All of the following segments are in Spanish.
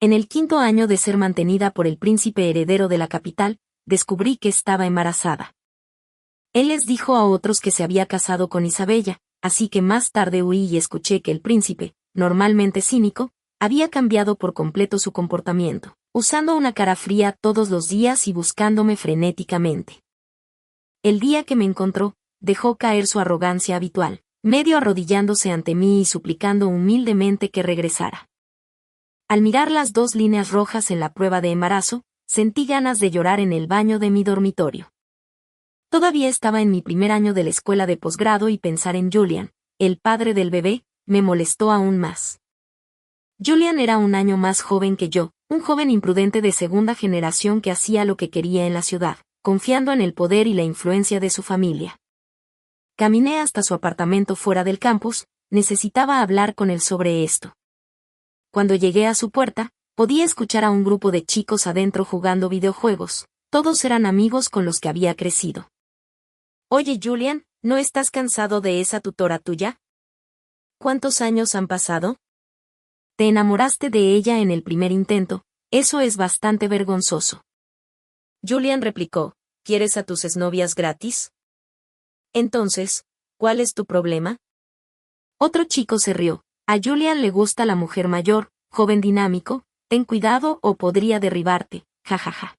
En el 5º año de ser mantenida por el príncipe heredero de la capital, descubrí que estaba embarazada. Él les dijo a otros que se había casado con Isabella, así que más tarde huí y escuché que el príncipe, normalmente cínico, había cambiado por completo su comportamiento, usando una cara fría todos los días y buscándome frenéticamente. El día que me encontró, dejó caer su arrogancia habitual, medio arrodillándose ante mí y suplicando humildemente que regresara. Al mirar las 2 líneas rojas en la prueba de embarazo, sentí ganas de llorar en el baño de mi dormitorio. Todavía estaba en mi primer año de la escuela de posgrado y pensar en Julian, el padre del bebé, me molestó aún más. Julian era un año más joven que yo, un joven imprudente de segunda generación que hacía lo que quería en la ciudad, confiando en el poder y la influencia de su familia. Caminé hasta su apartamento fuera del campus, necesitaba hablar con él sobre esto. Cuando llegué a su puerta, podía escuchar a un grupo de chicos adentro jugando videojuegos, todos eran amigos con los que había crecido. Oye Julian, ¿no estás cansado de esa tutora tuya? ¿Cuántos años han pasado? Te enamoraste de ella en el primer intento, eso es bastante vergonzoso. Julian replicó, ¿quieres a tus exnovias gratis? Entonces, ¿cuál es tu problema? Otro chico se rió, a Julian le gusta la mujer mayor, joven dinámico, ten cuidado o podría derribarte, jajaja.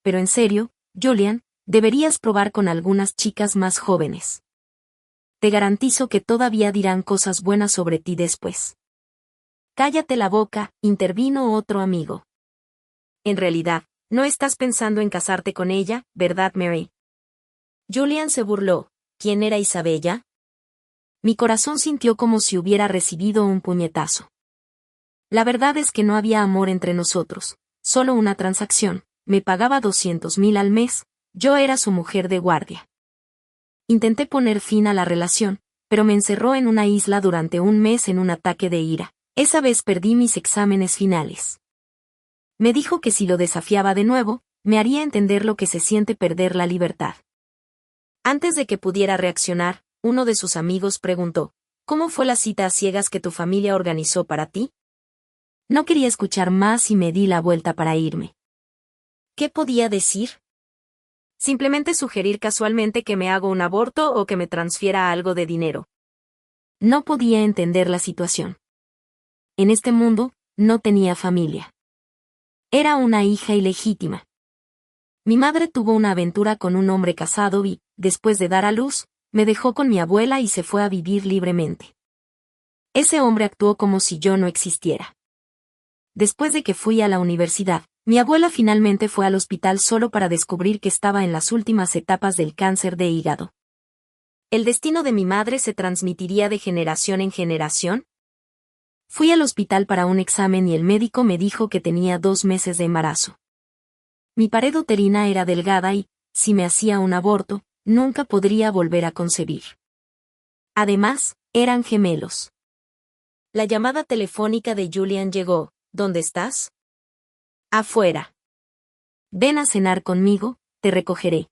Pero en serio, Julian, deberías probar con algunas chicas más jóvenes. Te garantizo que todavía dirán cosas buenas sobre ti después. Cállate la boca, intervino otro amigo. En realidad, no estás pensando en casarte con ella, ¿verdad, Mary? Julian se burló. ¿Quién era Isabella? Mi corazón sintió como si hubiera recibido un puñetazo. La verdad es que no había amor entre nosotros, solo una transacción, me pagaba 200,000 al mes, yo era su mujer de guardia. Intenté poner fin a la relación, pero me encerró en una isla durante un mes en un ataque de ira. Esa vez perdí mis exámenes finales. Me dijo que si lo desafiaba de nuevo, me haría entender lo que se siente perder la libertad. Antes de que pudiera reaccionar, uno de sus amigos preguntó, ¿cómo fue la cita a ciegas que tu familia organizó para ti? No quería escuchar más y me di la vuelta para irme. ¿Qué podía decir? Simplemente sugerir casualmente que me hago un aborto o que me transfiera algo de dinero. No podía entender la situación. En este mundo, no tenía familia. Era una hija ilegítima. Mi madre tuvo una aventura con un hombre casado y, después de dar a luz, me dejó con mi abuela y se fue a vivir libremente. Ese hombre actuó como si yo no existiera. Después de que fui a la universidad, mi abuela finalmente fue al hospital solo para descubrir que estaba en las últimas etapas del cáncer de hígado. ¿El destino de mi madre se transmitiría de generación en generación? Fui al hospital para un examen y el médico me dijo que tenía 2 meses de embarazo. Mi pared uterina era delgada y, si me hacía un aborto, nunca podría volver a concebir. Además, eran gemelos. La llamada telefónica de Julian llegó. ¿Dónde estás? Afuera. Ven a cenar conmigo, te recogeré.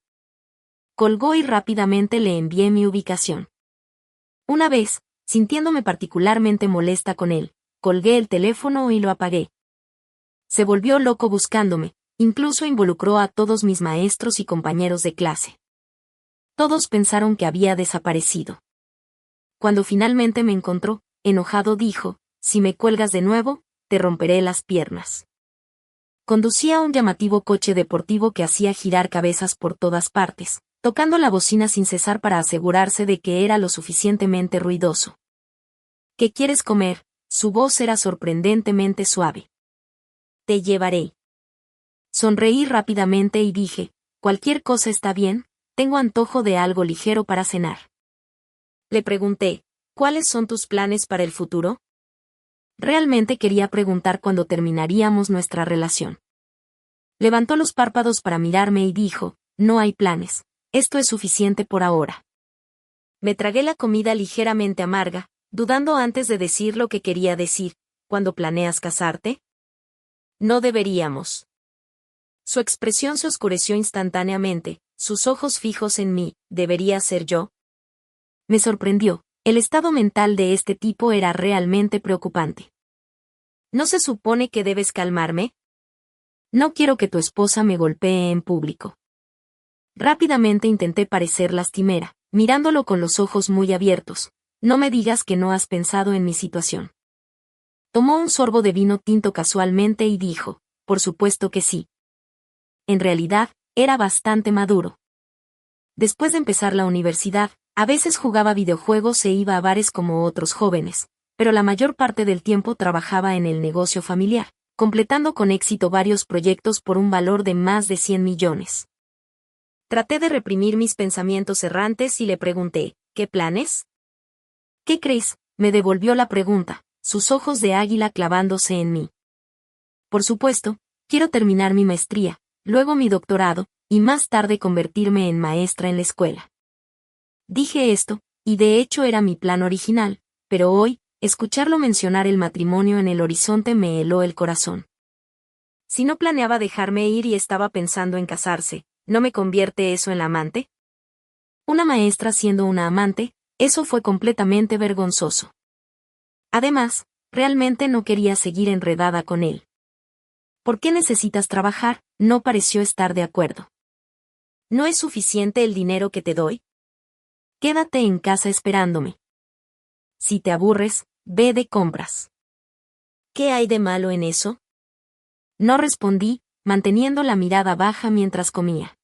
Colgó y rápidamente le envié mi ubicación. Una vez, sintiéndome particularmente molesta con él, colgué el teléfono y lo apagué. Se volvió loco buscándome, incluso involucró a todos mis maestros y compañeros de clase. Todos pensaron que había desaparecido. Cuando finalmente me encontró, enojado dijo, si me cuelgas de nuevo, te romperé las piernas. Conducía un llamativo coche deportivo que hacía girar cabezas por todas partes, tocando la bocina sin cesar para asegurarse de que era lo suficientemente ruidoso. ¿Qué quieres comer? Su voz era sorprendentemente suave. Te llevaré. Sonreí rápidamente y dije, cualquier cosa está bien, tengo antojo de algo ligero para cenar. Le pregunté, ¿cuáles son tus planes para el futuro? Realmente quería preguntar cuándo terminaríamos nuestra relación. Levantó los párpados para mirarme y dijo, no hay planes, esto es suficiente por ahora. Me tragué la comida ligeramente amarga, dudando antes de decir lo que quería decir, ¿cuándo planeas casarte? No deberíamos. Su expresión se oscureció instantáneamente, sus ojos fijos en mí, ¿debería ser yo? Me sorprendió. El estado mental de este tipo era realmente preocupante. ¿No se supone que debes calmarme? No quiero que tu esposa me golpee en público. Rápidamente intenté parecer lastimera, mirándolo con los ojos muy abiertos. No me digas que no has pensado en mi situación. Tomó un sorbo de vino tinto casualmente y dijo, por supuesto que sí. En realidad, era bastante maduro. Después de empezar la universidad, a veces jugaba videojuegos e iba a bares como otros jóvenes, pero la mayor parte del tiempo trabajaba en el negocio familiar, completando con éxito varios proyectos por un valor de más de 100 millones. Traté de reprimir mis pensamientos errantes y le pregunté, ¿qué planes? ¿Qué crees? Me devolvió la pregunta, sus ojos de águila clavándose en mí. Por supuesto, quiero terminar mi maestría, luego mi doctorado, y más tarde convertirme en maestra en la escuela. Dije esto, y de hecho era mi plan original, pero hoy, escucharlo mencionar el matrimonio en el horizonte me heló el corazón. Si no planeaba dejarme ir y estaba pensando en casarse, ¿no me convierte eso en la amante? Una maestra siendo una amante, eso fue completamente vergonzoso. Además, realmente no quería seguir enredada con él. ¿Por qué necesitas trabajar? No pareció estar de acuerdo. ¿No es suficiente el dinero que te doy? Quédate en casa esperándome. Si te aburres, ve de compras. ¿Qué hay de malo en eso? No respondí, manteniendo la mirada baja mientras comía.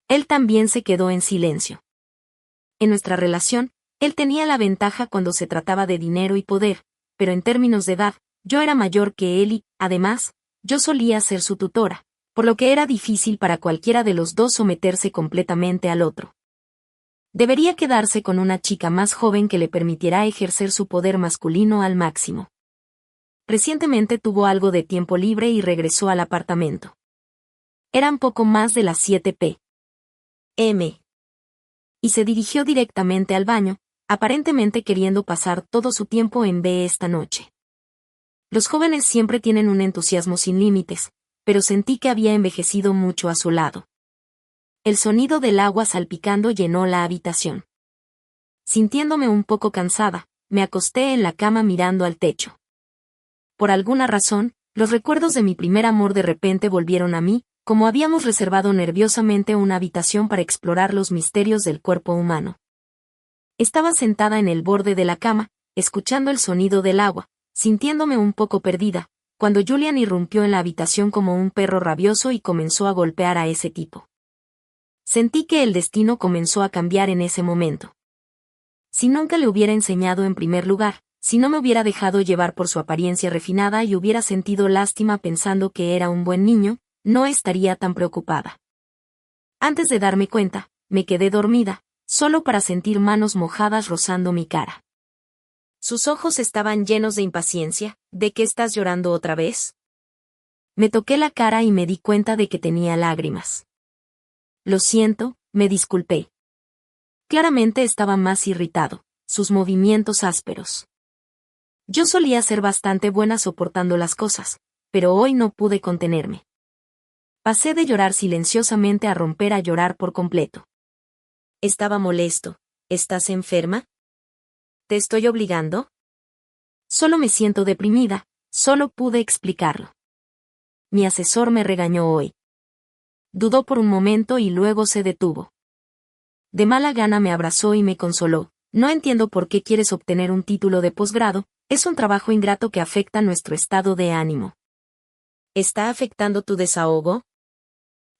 Él también se quedó en silencio. En nuestra relación, él tenía la ventaja cuando se trataba de dinero y poder, pero en términos de edad, yo era mayor que él y, además, yo solía ser su tutora, por lo que era difícil para cualquiera de los dos someterse completamente al otro. Debería quedarse con una chica más joven que le permitiera ejercer su poder masculino al máximo. Recientemente tuvo algo de tiempo libre y regresó al apartamento. Eran poco más de las 7 p.m. Y se dirigió directamente al baño, aparentemente queriendo pasar todo su tiempo en B esta noche. Los jóvenes siempre tienen un entusiasmo sin límites, pero sentí que había envejecido mucho a su lado. El sonido del agua salpicando llenó la habitación. Sintiéndome un poco cansada, me acosté en la cama mirando al techo. Por alguna razón, los recuerdos de mi primer amor de repente volvieron a mí, como habíamos reservado nerviosamente una habitación para explorar los misterios del cuerpo humano. Estaba sentada en el borde de la cama, escuchando el sonido del agua, sintiéndome un poco perdida, cuando Julian irrumpió en la habitación como un perro rabioso y comenzó a golpear a ese tipo. Sentí que el destino comenzó a cambiar en ese momento. Si nunca le hubiera enseñado en primer lugar, si no me hubiera dejado llevar por su apariencia refinada y hubiera sentido lástima pensando que era un buen niño, no estaría tan preocupada. Antes de darme cuenta, me quedé dormida, solo para sentir manos mojadas rozando mi cara. Sus ojos estaban llenos de impaciencia. ¿De qué estás llorando otra vez? Me toqué la cara y me di cuenta de que tenía lágrimas. Lo siento, me disculpé. Claramente estaba más irritado, sus movimientos ásperos. Yo solía ser bastante buena soportando las cosas, pero hoy no pude contenerme. Pasé de llorar silenciosamente a romper a llorar por completo. Estaba molesto. ¿Estás enferma? ¿Te estoy obligando? Solo me siento deprimida, solo pude explicarlo. Mi asesor me regañó hoy. Dudó por un momento y luego se detuvo. De mala gana me abrazó y me consoló. No entiendo por qué quieres obtener un título de posgrado, es un trabajo ingrato que afecta nuestro estado de ánimo. ¿Está afectando tu desahogo?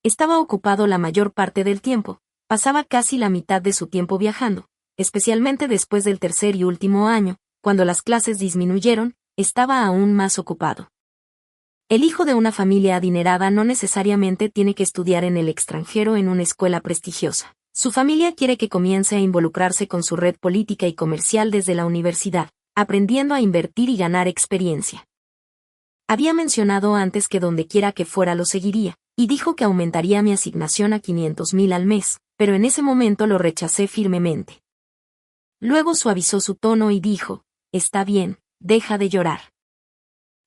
Estaba ocupado la mayor parte del tiempo, pasaba casi la mitad de su tiempo viajando, especialmente después del tercer y último año, cuando las clases disminuyeron, estaba aún más ocupado. El hijo de una familia adinerada no necesariamente tiene que estudiar en el extranjero en una escuela prestigiosa. Su familia quiere que comience a involucrarse con su red política y comercial desde la universidad, aprendiendo a invertir y ganar experiencia. Había mencionado antes que donde quiera que fuera lo seguiría, y dijo que aumentaría mi asignación a 500,000 al mes, pero en ese momento lo rechacé firmemente. Luego suavizó su tono y dijo, está bien, deja de llorar.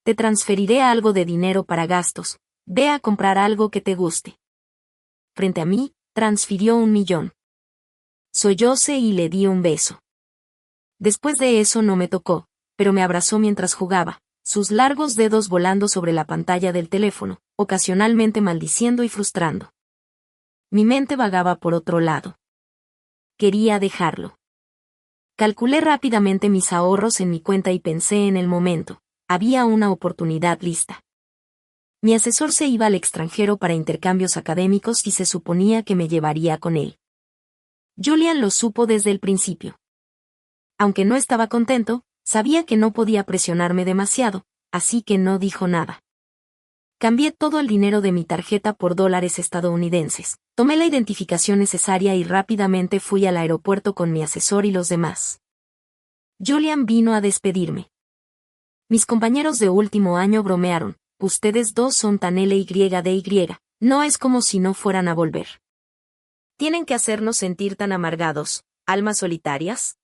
Te transferiré algo de dinero para gastos, ve a comprar algo que te guste. Frente a mí, transfirió 1,000,000. Sollocé y le di un beso. Después de eso no me tocó, pero me abrazó mientras jugaba, sus largos dedos volando sobre la pantalla del teléfono, ocasionalmente maldiciendo y frustrando. Mi mente vagaba por otro lado. Quería dejarlo. Calculé rápidamente mis ahorros en mi cuenta y pensé en el momento. Había una oportunidad lista. Mi asesor se iba al extranjero para intercambios académicos y se suponía que me llevaría con él. Julian lo supo desde el principio. Aunque no estaba contento, sabía que no podía presionarme demasiado, así que no dijo nada. Cambié todo el dinero de mi tarjeta por dólares estadounidenses, tomé la identificación necesaria y rápidamente fui al aeropuerto con mi asesor y los demás. Julian vino a despedirme. Mis compañeros de último año bromearon, ustedes dos son tan LYDY, no es como si no fueran a volver. ¿Tienen que hacernos sentir tan amargados, almas solitarias?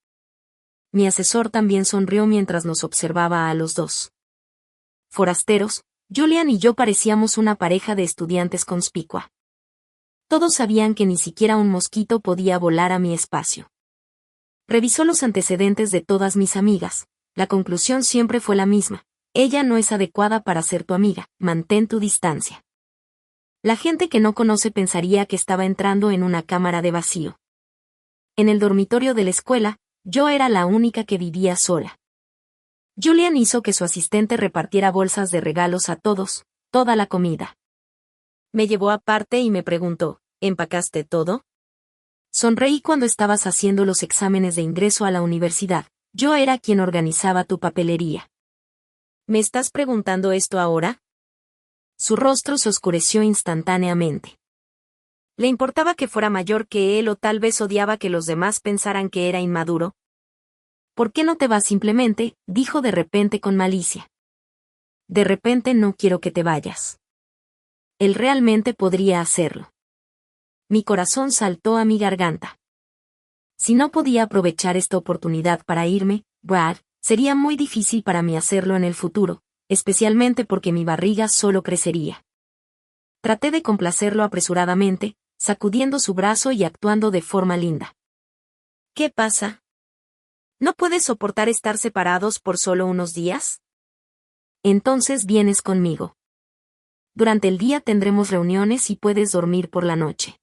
Mi asesor también sonrió mientras nos observaba a los dos. Forasteros, Julian y yo parecíamos una pareja de estudiantes conspicua. Todos sabían que ni siquiera un mosquito podía volar a mi espacio. Revisó los antecedentes de todas mis amigas. La conclusión siempre fue la misma. Ella no es adecuada para ser tu amiga, mantén tu distancia. La gente que no conoce pensaría que estaba entrando en una cámara de vacío. En el dormitorio de la escuela, yo era la única que vivía sola. Julian hizo que su asistente repartiera bolsas de regalos a todos, toda la comida. Me llevó aparte y me preguntó, ¿empacaste todo? Sonreí cuando estabas haciendo los exámenes de ingreso a la universidad. Yo era quien organizaba tu papelería. ¿Me estás preguntando esto ahora? Su rostro se oscureció instantáneamente. ¿Le importaba que fuera mayor que él o tal vez odiaba que los demás pensaran que era inmaduro? ¿Por qué no te vas simplemente?, dijo de repente con malicia. De repente no quiero que te vayas. Él realmente podría hacerlo. Mi corazón saltó a mi garganta. Si no podía aprovechar esta oportunidad para irme, Brad, sería muy difícil para mí hacerlo en el futuro, especialmente porque mi barriga solo crecería. Traté de complacerlo apresuradamente, sacudiendo su brazo y actuando de forma linda. ¿Qué pasa? ¿No puedes soportar estar separados por solo unos días? Entonces vienes conmigo. Durante el día tendremos reuniones y puedes dormir por la noche.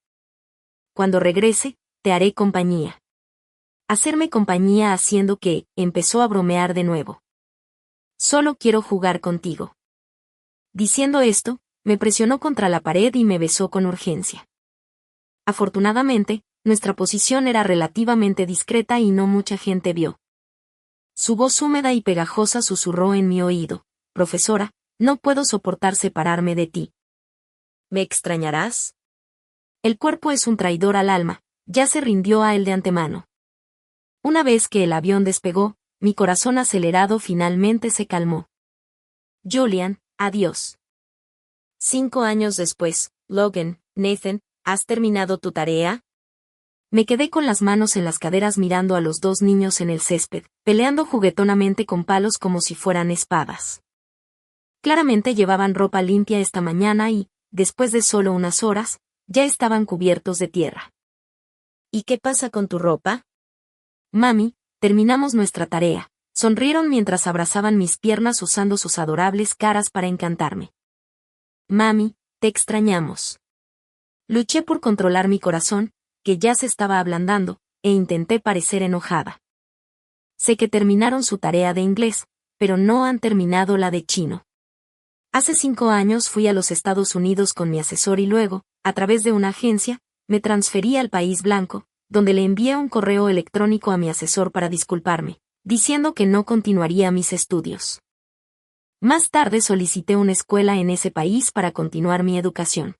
Cuando regrese, te haré compañía. Hacerme compañía haciendo que, empezó a bromear de nuevo. Solo quiero jugar contigo. Diciendo esto, me presionó contra la pared y me besó con urgencia. Afortunadamente, nuestra posición era relativamente discreta y no mucha gente vio. Su voz húmeda y pegajosa susurró en mi oído, profesora, no puedo soportar separarme de ti. ¿Me extrañarás? El cuerpo es un traidor al alma, ya se rindió a él de antemano. Una vez que el avión despegó, mi corazón acelerado finalmente se calmó. Julian, adiós. 5 años después, Logan, Nathan, ¿has terminado tu tarea? Me quedé con las manos en las caderas mirando a los dos niños en el césped, peleando juguetonamente con palos como si fueran espadas. Claramente llevaban ropa limpia esta mañana y, después de solo unas horas, ya estaban cubiertos de tierra. ¿Y qué pasa con tu ropa? Mami, terminamos nuestra tarea. Sonrieron mientras abrazaban mis piernas usando sus adorables caras para encantarme. Mami, te extrañamos. Luché por controlar mi corazón, que ya se estaba ablandando, e intenté parecer enojada. Sé que terminaron su tarea de inglés, pero no han terminado la de chino. Hace 5 años fui a los Estados Unidos con mi asesor y luego, a través de una agencia, me transferí al País Blanco, donde le envié un correo electrónico a mi asesor para disculparme, diciendo que no continuaría mis estudios. Más tarde solicité una escuela en ese país para continuar mi educación.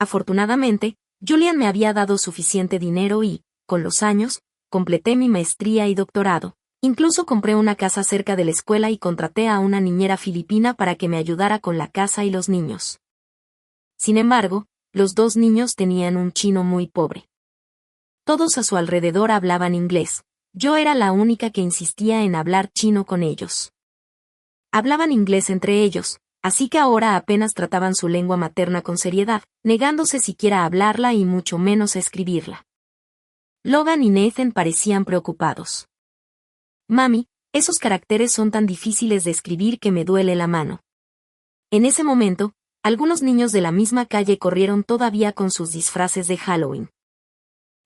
Afortunadamente, Julian me había dado suficiente dinero y, con los años, completé mi maestría y doctorado. Incluso compré una casa cerca de la escuela y contraté a una niñera filipina para que me ayudara con la casa y los niños. Sin embargo, los 2 niños tenían un chino muy pobre. Todos a su alrededor hablaban inglés. Yo era la única que insistía en hablar chino con ellos. Hablaban inglés entre ellos, así que ahora apenas trataban su lengua materna con seriedad, negándose siquiera a hablarla y mucho menos a escribirla. Logan y Nathan parecían preocupados. Mami, Esos caracteres son tan difíciles de escribir que me duele la mano. En ese momento, algunos niños de la misma calle corrieron todavía con sus disfraces de Halloween.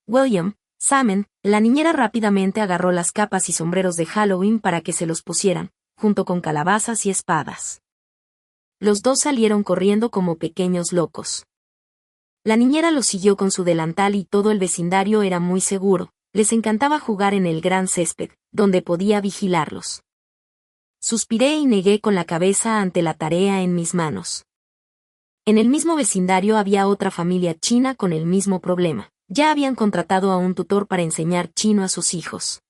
William, Samen, la niñera rápidamente agarró las capas y sombreros de Halloween para que se los pusieran, junto con calabazas y espadas. Los dos salieron corriendo como pequeños locos. La niñera los siguió con su delantal y todo el vecindario era muy seguro, les encantaba jugar en el gran césped, donde podía vigilarlos. Suspiré y negué con la cabeza ante la tarea en mis manos. En el mismo vecindario había otra familia china con el mismo problema. Ya habían contratado a un tutor para enseñar chino a sus hijos.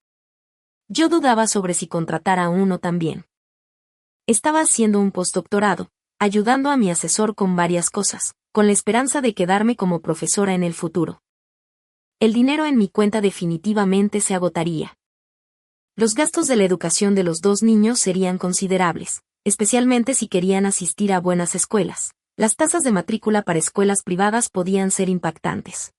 Yo dudaba sobre si contratar a uno también. Estaba haciendo un postdoctorado, ayudando a mi asesor con varias cosas, con la esperanza de quedarme como profesora en el futuro. El dinero en mi cuenta definitivamente se agotaría. Los gastos de la educación de los dos niños serían considerables, especialmente si querían asistir a buenas escuelas. Las tasas de matrícula para escuelas privadas podían ser impactantes.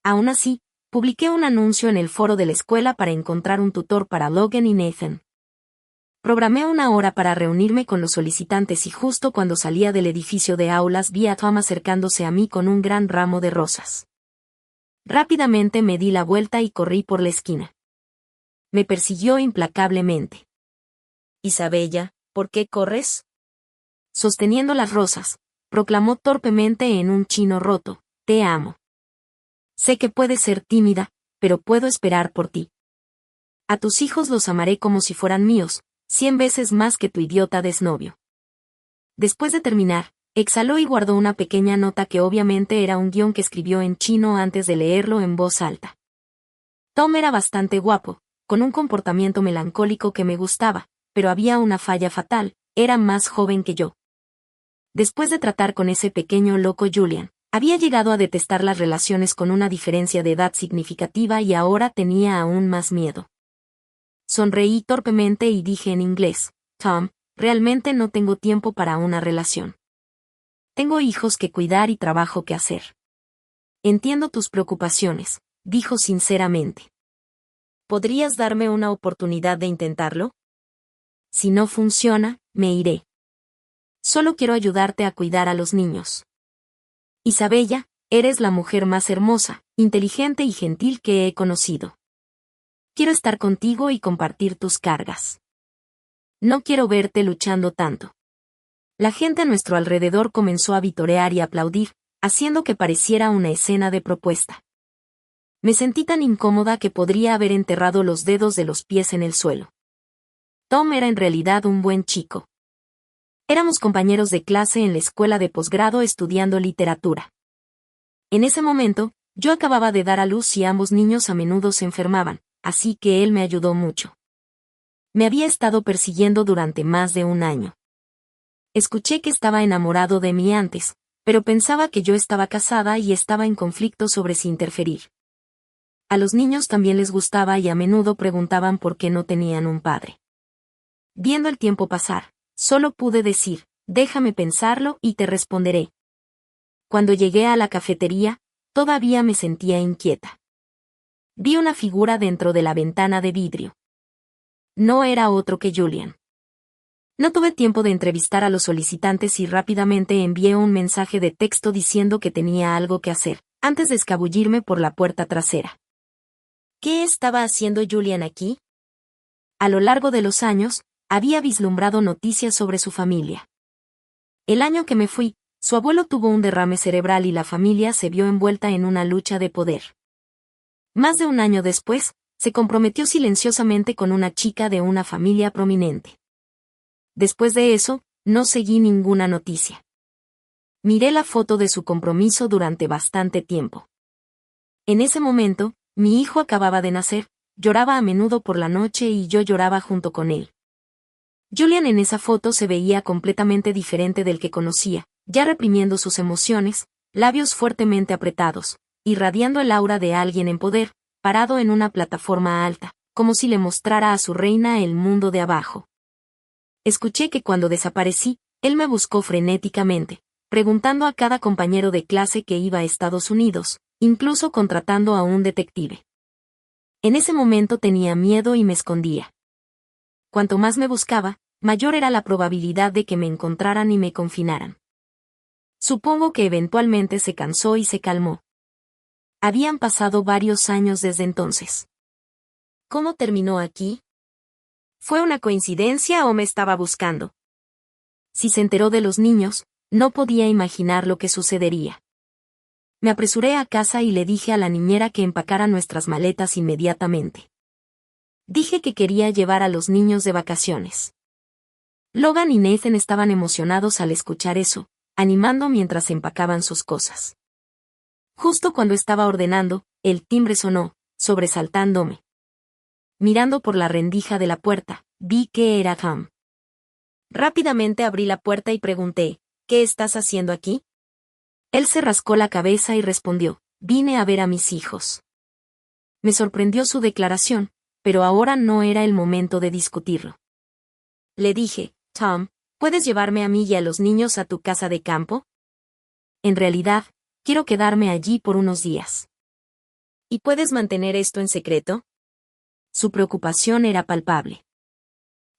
Aún así, publiqué un anuncio en el foro de la escuela para encontrar un tutor para Logan y Nathan. Programé una hora para reunirme con los solicitantes y justo cuando salía del edificio de aulas vi a Tom acercándose a mí con un gran ramo de rosas. Rápidamente me di la vuelta y corrí por la esquina. Me persiguió implacablemente. Isabella, ¿por qué corres? Sosteniendo las rosas, proclamó torpemente en un chino roto, te amo. Sé que puedes ser tímida, pero puedo esperar por ti. A tus hijos los amaré como si fueran míos, 100 veces más que tu idiota desnovio. Después de terminar, exhaló y guardó una pequeña nota que obviamente era un guión que escribió en chino antes de leerlo en voz alta. Tom era bastante guapo, con un comportamiento melancólico que me gustaba, pero había una falla fatal, era más joven que yo. Después de tratar con ese pequeño loco Julian, había llegado a detestar las relaciones con una diferencia de edad significativa y ahora tenía aún más miedo. Sonreí torpemente y dije en inglés, Tom, realmente no tengo tiempo para una relación. Tengo hijos que cuidar y trabajo que hacer. Entiendo tus preocupaciones, dijo sinceramente. ¿Podrías darme una oportunidad de intentarlo? Si no funciona, me iré. Solo quiero ayudarte a cuidar a los niños. Isabella, eres la mujer más hermosa, inteligente y gentil que he conocido. Quiero estar contigo y compartir tus cargas. No quiero verte luchando tanto. La gente a nuestro alrededor comenzó a vitorear y aplaudir, haciendo que pareciera una escena de propuesta. Me sentí tan incómoda que podría haber enterrado los dedos de los pies en el suelo. Tom era en realidad un buen chico. Éramos compañeros de clase en la escuela de posgrado estudiando literatura. En ese momento, yo acababa de dar a luz y ambos niños a menudo se enfermaban, así que él me ayudó mucho. Me había estado persiguiendo durante más de un año. Escuché que estaba enamorado de mí antes, pero pensaba que yo estaba casada y estaba en conflicto sobre si interferir. A los niños también les gustaba y a menudo preguntaban por qué no tenían un padre. Viendo el tiempo pasar, solo pude decir, déjame pensarlo y te responderé. Cuando llegué a la cafetería, todavía me sentía inquieta. Vi una figura dentro de la ventana de vidrio. No era otro que Julian. No tuve tiempo de entrevistar a los solicitantes y rápidamente envié un mensaje de texto diciendo que tenía algo que hacer, antes de escabullirme por la puerta trasera. ¿Qué estaba haciendo Julian aquí? A lo largo de los años, había vislumbrado noticias sobre su familia. El año que me fui, su abuelo tuvo un derrame cerebral y la familia se vio envuelta en una lucha de poder. Más de un año después, se comprometió silenciosamente con una chica de una familia prominente. Después de eso, no seguí ninguna noticia. Miré la foto de su compromiso durante bastante tiempo. En ese momento, mi hijo acababa de nacer, lloraba a menudo por la noche y yo lloraba junto con él. Julian en esa foto se veía completamente diferente del que conocía, ya reprimiendo sus emociones, labios fuertemente apretados, irradiando el aura de alguien en poder, parado en una plataforma alta, como si le mostrara a su reina el mundo de abajo. Escuché que cuando desaparecí, él me buscó frenéticamente, preguntando a cada compañero de clase que iba a Estados Unidos, incluso contratando a un detective. En ese momento tenía miedo y me escondía. Cuanto más me buscaba, mayor era la probabilidad de que me encontraran y me confinaran. Supongo que eventualmente se cansó y se calmó. Habían pasado varios años desde entonces. ¿Cómo terminó aquí? ¿Fue una coincidencia o me estaba buscando? Si se enteró de los niños, no podía imaginar lo que sucedería. Me apresuré a casa y le dije a la niñera que empacara nuestras maletas inmediatamente. Dije que quería llevar a los niños de vacaciones. Logan y Nathan estaban emocionados al escuchar eso, animando mientras empacaban sus cosas. Justo cuando estaba ordenando, el timbre sonó, sobresaltándome. Mirando por la rendija de la puerta, vi que era Tom. Rápidamente abrí la puerta y pregunté, ¿qué estás haciendo aquí? Él se rascó la cabeza y respondió, vine a ver a mis hijos. Me sorprendió su declaración, pero ahora no era el momento de discutirlo. Le dije, Tom, ¿puedes llevarme a mí y a los niños a tu casa de campo? En realidad, quiero quedarme allí por unos días. ¿Y puedes mantener esto en secreto? Su preocupación era palpable.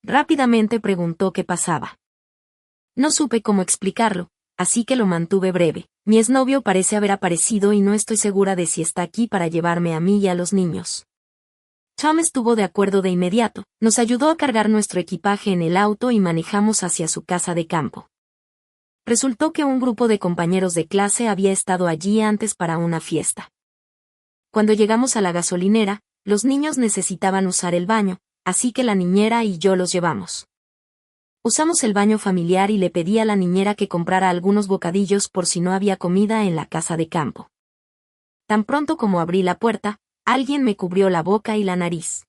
Rápidamente preguntó qué pasaba. No supe cómo explicarlo, así que lo mantuve breve. Mi exnovio parece haber aparecido y no estoy segura de si está aquí para llevarme a mí y a los niños. Tom estuvo de acuerdo de inmediato, nos ayudó a cargar nuestro equipaje en el auto y manejamos hacia su casa de campo. Resultó que un grupo de compañeros de clase había estado allí antes para una fiesta. Cuando llegamos a la gasolinera, los niños necesitaban usar el baño, así que la niñera y yo los llevamos. Usamos el baño familiar y le pedí a la niñera que comprara algunos bocadillos por si no había comida en la casa de campo. Tan pronto como abrí la puerta, alguien me cubrió la boca y la nariz.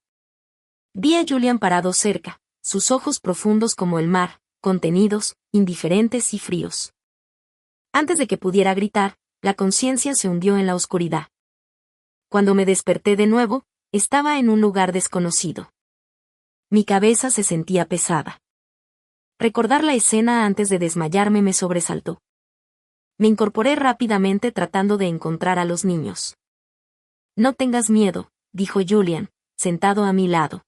Vi a Julian parado cerca, sus ojos profundos como el mar, contenidos, indiferentes y fríos. Antes de que pudiera gritar, la conciencia se hundió en la oscuridad. Cuando me desperté de nuevo, estaba en un lugar desconocido. Mi cabeza se sentía pesada. Recordar la escena antes de desmayarme me sobresaltó. Me incorporé rápidamente tratando de encontrar a los niños. No tengas miedo, dijo Julian, sentado a mi lado.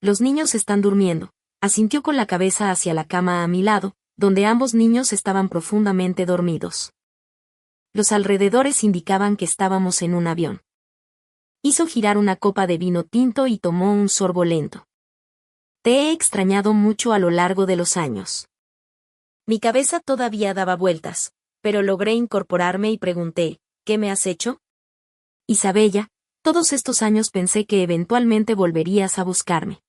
Los niños están durmiendo, asintió con la cabeza hacia la cama a mi lado, donde ambos niños estaban profundamente dormidos. Los alrededores indicaban que estábamos en un avión. Hizo girar una copa de vino tinto y tomó un sorbo lento. Te he extrañado mucho a lo largo de los años. Mi cabeza todavía daba vueltas, pero logré incorporarme y pregunté, ¿qué me has hecho? Isabella, todos estos años pensé que eventualmente volverías a buscarme.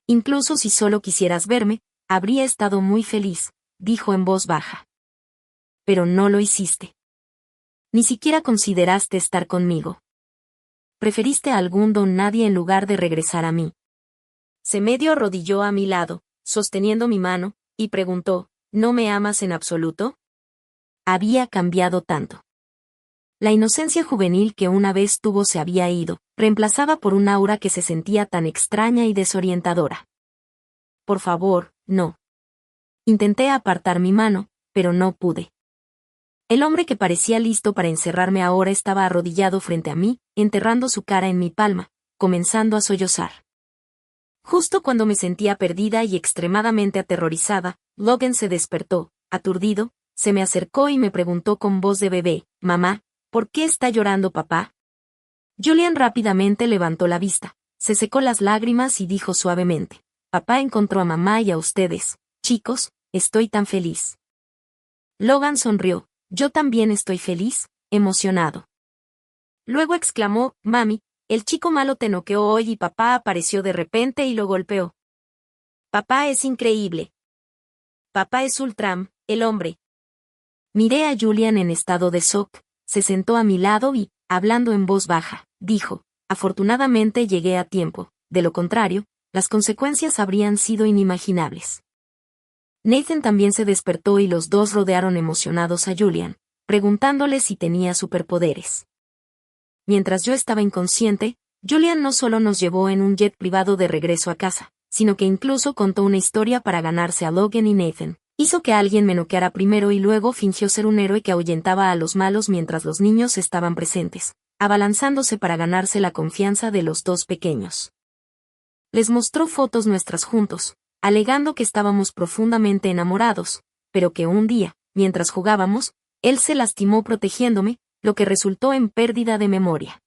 Incluso si solo quisieras verme, habría estado muy feliz, dijo en voz baja. Pero no lo hiciste. Ni siquiera consideraste estar conmigo. Preferiste a algún don nadie en lugar de regresar a mí. Se medio arrodilló a mi lado, sosteniendo mi mano, y preguntó, ¿no me amas en absoluto? Había cambiado tanto. La inocencia juvenil que una vez tuvo se había ido, reemplazada por un aura que se sentía tan extraña y desorientadora. Por favor, no. Intenté apartar mi mano, pero no pude. El hombre que parecía listo para encerrarme ahora estaba arrodillado frente a mí, enterrando su cara en mi palma, comenzando a sollozar. Justo cuando me sentía perdida y extremadamente aterrorizada, Logan se despertó, aturdido, se me acercó y me preguntó con voz de bebé, «Mamá, ¿por qué está llorando papá?» Julian rápidamente levantó la vista, se secó las lágrimas y dijo suavemente, «Papá encontró a mamá y a ustedes, chicos, estoy tan feliz». Logan sonrió, «Yo también estoy feliz, emocionado». Luego exclamó, «Mami, el chico malo te noqueó hoy y papá apareció de repente y lo golpeó. Papá es increíble. Papá es Ultram, el hombre». Miré a Julian en estado de shock, se sentó a mi lado y, hablando en voz baja, dijo, «Afortunadamente llegué a tiempo, de lo contrario, las consecuencias habrían sido inimaginables». Nathan también se despertó y los dos rodearon emocionados a Julian, preguntándole si tenía superpoderes. Mientras yo estaba inconsciente, Julian no solo nos llevó en un jet privado de regreso a casa, sino que incluso contó una historia para ganarse a Logan y Nathan. Hizo que alguien me noqueara primero y luego fingió ser un héroe que ahuyentaba a los malos mientras los niños estaban presentes, abalanzándose para ganarse la confianza de los dos pequeños. Les mostró fotos nuestras juntos, alegando que estábamos profundamente enamorados, pero que un día, mientras jugábamos, él se lastimó protegiéndome, lo que resultó en pérdida de memoria.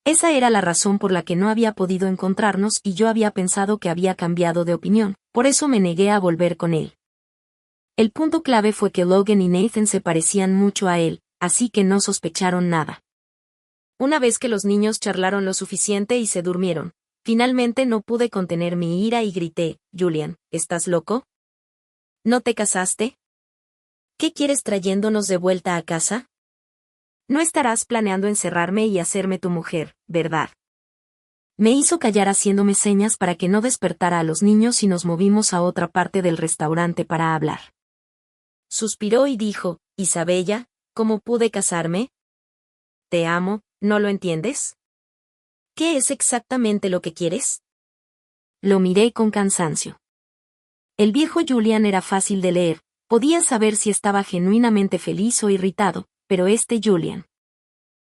Esa era la razón por la que no había podido encontrarnos y yo había pensado que había cambiado de opinión, por eso me negué a volver con él. El punto clave fue que Logan y Nathan se parecían mucho a él, así que no sospecharon nada. Una vez que los niños charlaron lo suficiente y se durmieron, finalmente no pude contener mi ira y grité, «Julian, ¿estás loco? ¿No te casaste? ¿Qué quieres trayéndonos de vuelta a casa? No estarás planeando encerrarme y hacerme tu mujer, ¿verdad?» Me hizo callar haciéndome señas para que no despertara a los niños y nos movimos a otra parte del restaurante para hablar. Suspiró y dijo, «Isabella, ¿cómo pude casarme? Te amo, ¿no lo entiendes? ¿Qué es exactamente lo que quieres?» Lo miré con cansancio. El viejo Julian era fácil de leer, podía saber si estaba genuinamente feliz o irritado, pero Julian.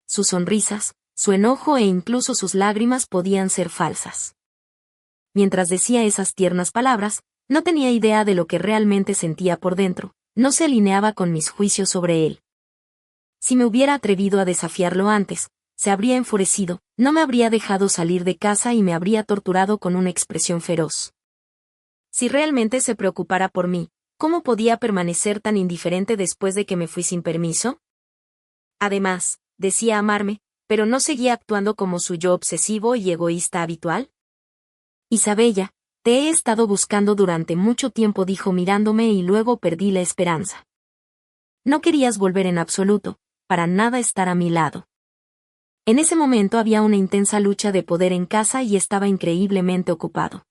Sus sonrisas, su enojo e incluso sus lágrimas podían ser falsas. Mientras decía esas tiernas palabras, no tenía idea de lo que realmente sentía por dentro, no se alineaba con mis juicios sobre él. Si me hubiera atrevido a desafiarlo antes, se habría enfurecido, no me habría dejado salir de casa y me habría torturado con una expresión feroz. Si realmente se preocupara por mí, ¿cómo podía permanecer tan indiferente después de que me fui sin permiso? Además, decía amarme, pero ¿no seguía actuando como su yo obsesivo y egoísta habitual? «Isabella, te he estado buscando durante mucho tiempo», dijo mirándome y luego perdí la esperanza. No querías volver en absoluto, para nada estar a mi lado. En ese momento había una intensa lucha de poder en casa y estaba increíblemente ocupado.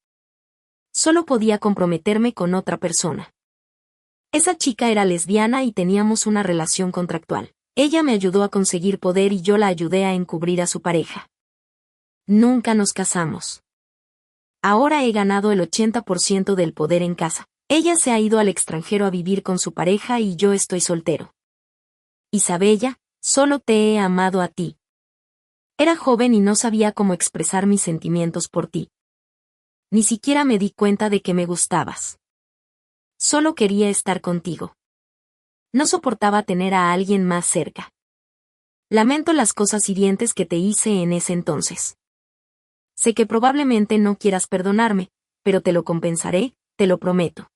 Solo podía comprometerme con otra persona. Esa chica era lesbiana y teníamos una relación contractual. Ella me ayudó a conseguir poder y yo la ayudé a encubrir a su pareja. Nunca nos casamos. Ahora he ganado el 80% del poder en casa. Ella se ha ido al extranjero a vivir con su pareja y yo estoy soltero. Isabella, solo te he amado a ti. Era joven y no sabía cómo expresar mis sentimientos por ti. Ni siquiera me di cuenta de que me gustabas. Solo quería estar contigo. No soportaba tener a alguien más cerca. Lamento las cosas hirientes que te hice en ese entonces. Sé que probablemente no quieras perdonarme, pero te lo compensaré, te lo prometo.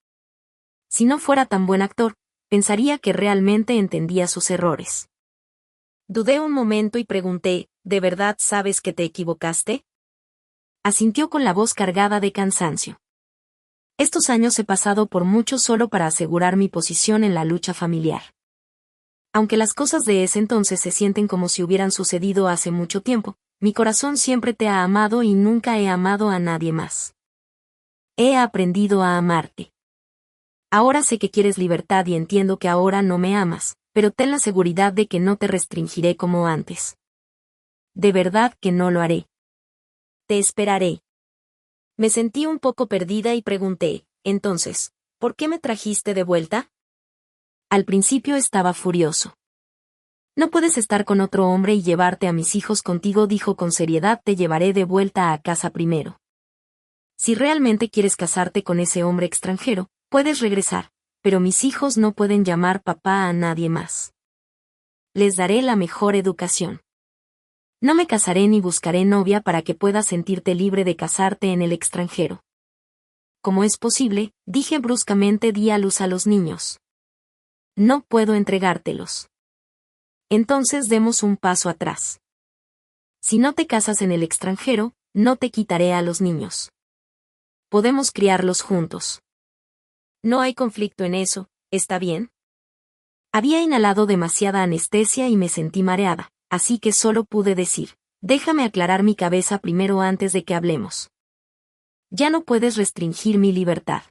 Si no fuera tan buen actor, pensaría que realmente entendía sus errores. Dudé un momento y pregunté, ¿de verdad sabes que te equivocaste? Asintió con la voz cargada de cansancio. Estos años he pasado por mucho solo para asegurar mi posición en la lucha familiar. Aunque las cosas de ese entonces se sienten como si hubieran sucedido hace mucho tiempo, mi corazón siempre te ha amado y nunca he amado a nadie más. He aprendido a amarte. Ahora sé que quieres libertad y entiendo que ahora no me amas, pero ten la seguridad de que no te restringiré como antes. De verdad que no lo haré. Te esperaré. Me sentí un poco perdida y pregunté, entonces, ¿por qué me trajiste de vuelta? Al principio estaba furioso. No puedes estar con otro hombre y llevarte a mis hijos contigo, dijo con seriedad, te llevaré de vuelta a casa primero. Si realmente quieres casarte con ese hombre extranjero, puedes regresar, pero mis hijos no pueden llamar papá a nadie más. Les daré la mejor educación. No me casaré ni buscaré novia para que puedas sentirte libre de casarte en el extranjero. ¿Cómo es posible?, dije bruscamente, di a luz a los niños. No puedo entregártelos. Entonces demos un paso atrás. Si no te casas en el extranjero, no te quitaré a los niños. Podemos criarlos juntos. No hay conflicto en eso, ¿está bien? Había inhalado demasiada anestesia y me sentí mareada, así que solo pude decir, déjame aclarar mi cabeza primero antes de que hablemos. Ya no puedes restringir mi libertad.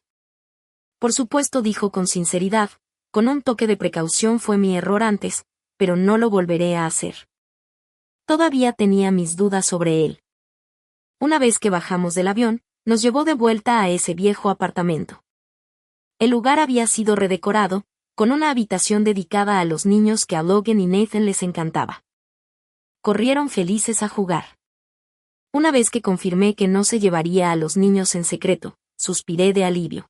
Por supuesto, dijo con sinceridad, con un toque de precaución, fue mi error antes, pero no lo volveré a hacer. Todavía tenía mis dudas sobre él. Una vez que bajamos del avión, nos llevó de vuelta a ese viejo apartamento. El lugar había sido redecorado, con una habitación dedicada a los niños que a Logan y Nathan les encantaba. Corrieron felices a jugar. Una vez que confirmé que no se llevaría a los niños en secreto, suspiré de alivio.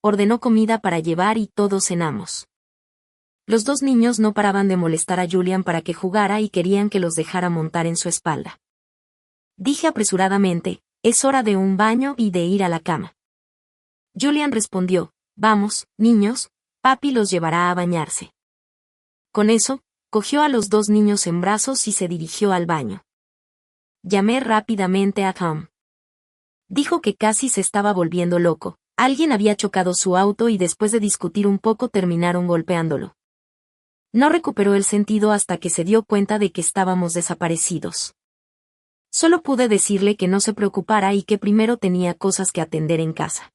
Ordenó comida para llevar y todos cenamos. Los dos niños no paraban de molestar a Julian para que jugara y querían que los dejara montar en su espalda. Dije apresuradamente, es hora de un baño y de ir a la cama. Julian respondió, vamos, niños, papi los llevará a bañarse. Con eso, cogió a los dos niños en brazos y se dirigió al baño. Llamé rápidamente a Tom. Dijo que casi se estaba volviendo loco. Alguien había chocado su auto y después de discutir un poco terminaron golpeándolo. No recuperó el sentido hasta que se dio cuenta de que estábamos desaparecidos. Solo pude decirle que no se preocupara y que primero tenía cosas que atender en casa.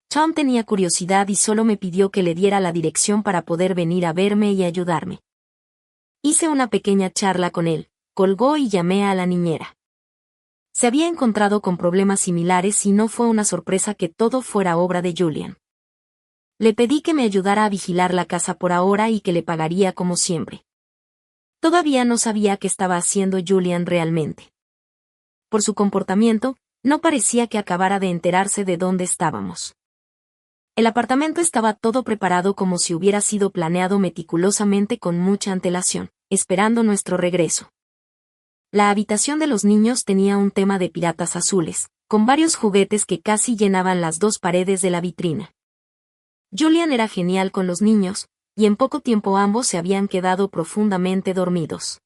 Tom tenía curiosidad y solo me pidió que le diera la dirección para poder venir a verme y ayudarme. Hice una pequeña charla con él, colgó y llamé a la niñera. Se había encontrado con problemas similares y no fue una sorpresa que todo fuera obra de Julian. Le pedí que me ayudara a vigilar la casa por ahora y que le pagaría como siempre. Todavía no sabía qué estaba haciendo Julian realmente. Por su comportamiento, no parecía que acabara de enterarse de dónde estábamos. El apartamento estaba todo preparado como si hubiera sido planeado meticulosamente con mucha antelación, esperando nuestro regreso. La habitación de los niños tenía un tema de piratas azules, con varios juguetes que casi llenaban las dos paredes de la vitrina. Julian era genial con los niños, y en poco tiempo ambos se habían quedado profundamente dormidos.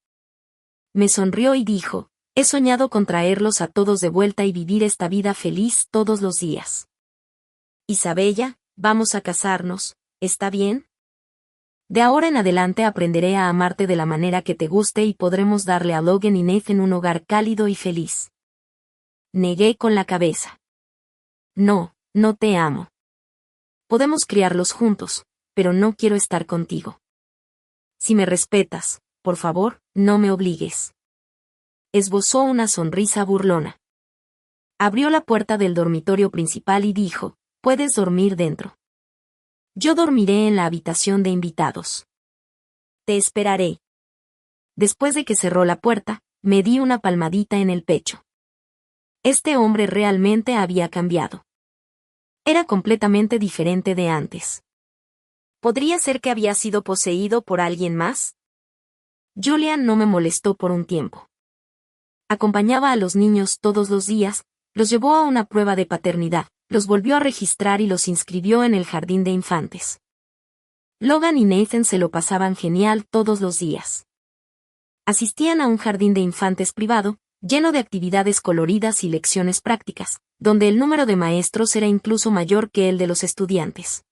Me sonrió y dijo, he soñado con traerlos a todos de vuelta y vivir esta vida feliz todos los días. Isabella, vamos a casarnos, ¿está bien? De ahora en adelante aprenderé a amarte de la manera que te guste y podremos darle a Logan y Nathan un hogar cálido y feliz. Negué con la cabeza. No, no te amo. Podemos criarlos juntos, pero no quiero estar contigo. Si me respetas, por favor, no me obligues. Esbozó una sonrisa burlona. Abrió la puerta del dormitorio principal y dijo, puedes dormir dentro. Yo dormiré en la habitación de invitados. Te esperaré. Después de que cerró la puerta, me di una palmadita en el pecho. Este hombre realmente había cambiado. Era completamente diferente de antes. ¿Podría ser que había sido poseído por alguien más? Julian no me molestó por un tiempo. Acompañaba a los niños todos los días, los llevó a una prueba de paternidad, los volvió a registrar y los inscribió en el jardín de infantes. Logan y Nathan se lo pasaban genial todos los días. Asistían a un jardín de infantes privado, lleno de actividades coloridas y lecciones prácticas, donde el número de maestros era incluso mayor que el de los estudiantes.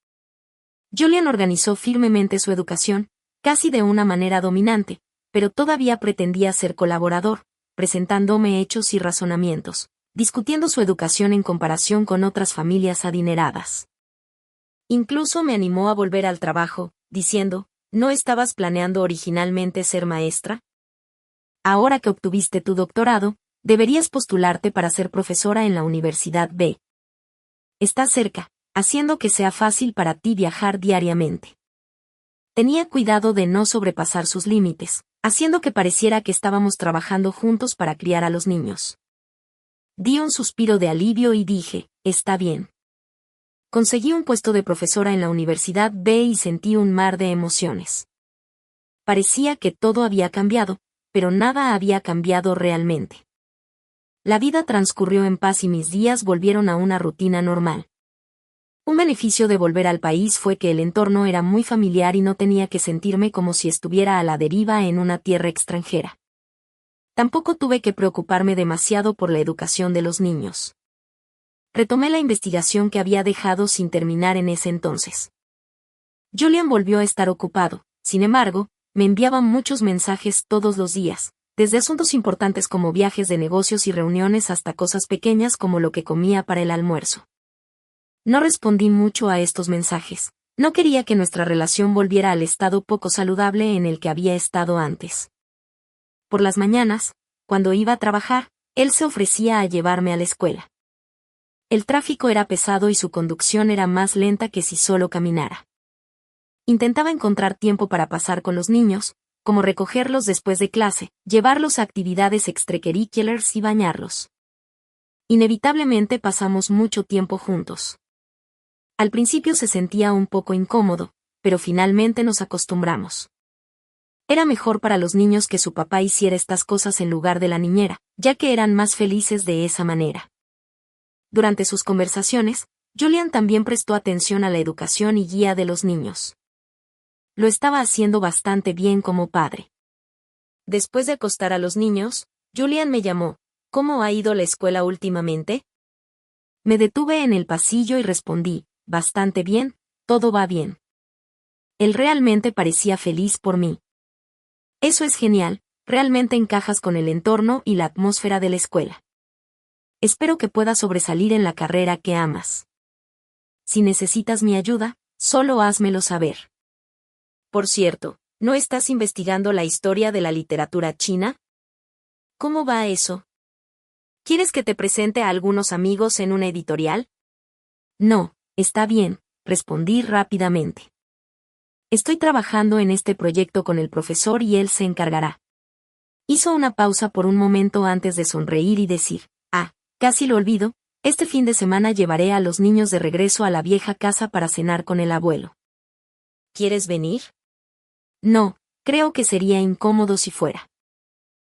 Julian organizó firmemente su educación, casi de una manera dominante, pero todavía pretendía ser colaborador, presentándome hechos y razonamientos, discutiendo su educación en comparación con otras familias adineradas. Incluso me animó a volver al trabajo, diciendo, ¿no estabas planeando originalmente ser maestra? Ahora que obtuviste tu doctorado, deberías postularte para ser profesora en la Universidad B. Está cerca, haciendo que sea fácil para ti viajar diariamente. Tenía cuidado de no sobrepasar sus límites, haciendo que pareciera que estábamos trabajando juntos para criar a los niños. Di un suspiro de alivio y dije, está bien. Conseguí un puesto de profesora en la Universidad B y sentí un mar de emociones. Parecía que todo había cambiado, pero nada había cambiado realmente. La vida transcurrió en paz y mis días volvieron a una rutina normal. Un beneficio de volver al país fue que el entorno era muy familiar y no tenía que sentirme como si estuviera a la deriva en una tierra extranjera. Tampoco tuve que preocuparme demasiado por la educación de los niños. Retomé la investigación que había dejado sin terminar en ese entonces. Julian volvió a estar ocupado, sin embargo, me enviaba muchos mensajes todos los días, desde asuntos importantes como viajes de negocios y reuniones hasta cosas pequeñas como lo que comía para el almuerzo. No respondí mucho a estos mensajes, no quería que nuestra relación volviera al estado poco saludable en el que había estado antes. Por las mañanas, cuando iba a trabajar, él se ofrecía a llevarme a la escuela. El tráfico era pesado y su conducción era más lenta que si solo caminara. Intentaba encontrar tiempo para pasar con los niños, como recogerlos después de clase, llevarlos a actividades extracurriculares y bañarlos. Inevitablemente pasamos mucho tiempo juntos. Al principio se sentía un poco incómodo, pero finalmente nos acostumbramos. Era mejor para los niños que su papá hiciera estas cosas en lugar de la niñera, ya que eran más felices de esa manera. Durante sus conversaciones, Julian también prestó atención a la educación y guía de los niños. Lo estaba haciendo bastante bien como padre. Después de acostar a los niños, Julian me llamó. ¿Cómo ha ido la escuela últimamente? Me detuve en el pasillo y respondí, bastante bien, todo va bien. Él realmente parecía feliz por mí. Eso es genial, realmente encajas con el entorno y la atmósfera de la escuela. Espero que puedas sobresalir en la carrera que amas. Si necesitas mi ayuda, solo házmelo saber. Por cierto, ¿no estás investigando la historia de la literatura china? ¿Cómo va eso? ¿Quieres que te presente a algunos amigos en una editorial? No, está bien, respondí rápidamente. Estoy trabajando en este proyecto con el profesor y él se encargará. Hizo una pausa por un momento antes de sonreír y decir, casi lo olvido, este fin de semana llevaré a los niños de regreso a la vieja casa para cenar con el abuelo. ¿Quieres venir? No, creo que sería incómodo si fuera.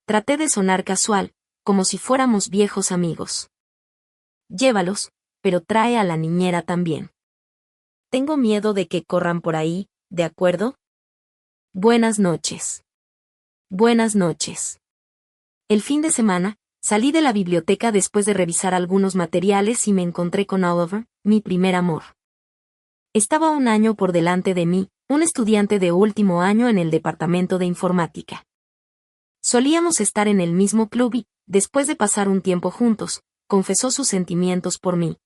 Traté de sonar casual, como si fuéramos viejos amigos. Llévalos, pero trae a la niñera también. Tengo miedo de que corran por ahí, ¿de acuerdo? Buenas noches. Buenas noches. El fin de semana, salí de la biblioteca después de revisar algunos materiales y me encontré con Oliver, mi primer amor. Estaba un año por delante de mí, un estudiante de último año en el departamento de informática. Solíamos estar en el mismo club y, después de pasar un tiempo juntos, confesó sus sentimientos por mí.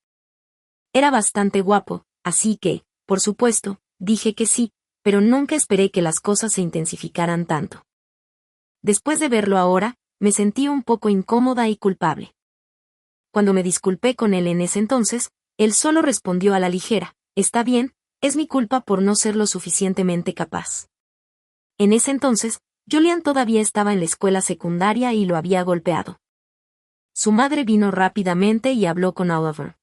Era bastante guapo, así que, por supuesto, dije que sí, pero nunca esperé que las cosas se intensificaran tanto. Después de verlo ahora, me sentí un poco incómoda y culpable. Cuando me disculpé con él en ese entonces, él solo respondió a la ligera, está bien, es mi culpa por no ser lo suficientemente capaz. En ese entonces, Julian todavía estaba en la escuela secundaria y lo había golpeado. Su madre vino rápidamente y habló con Oliver.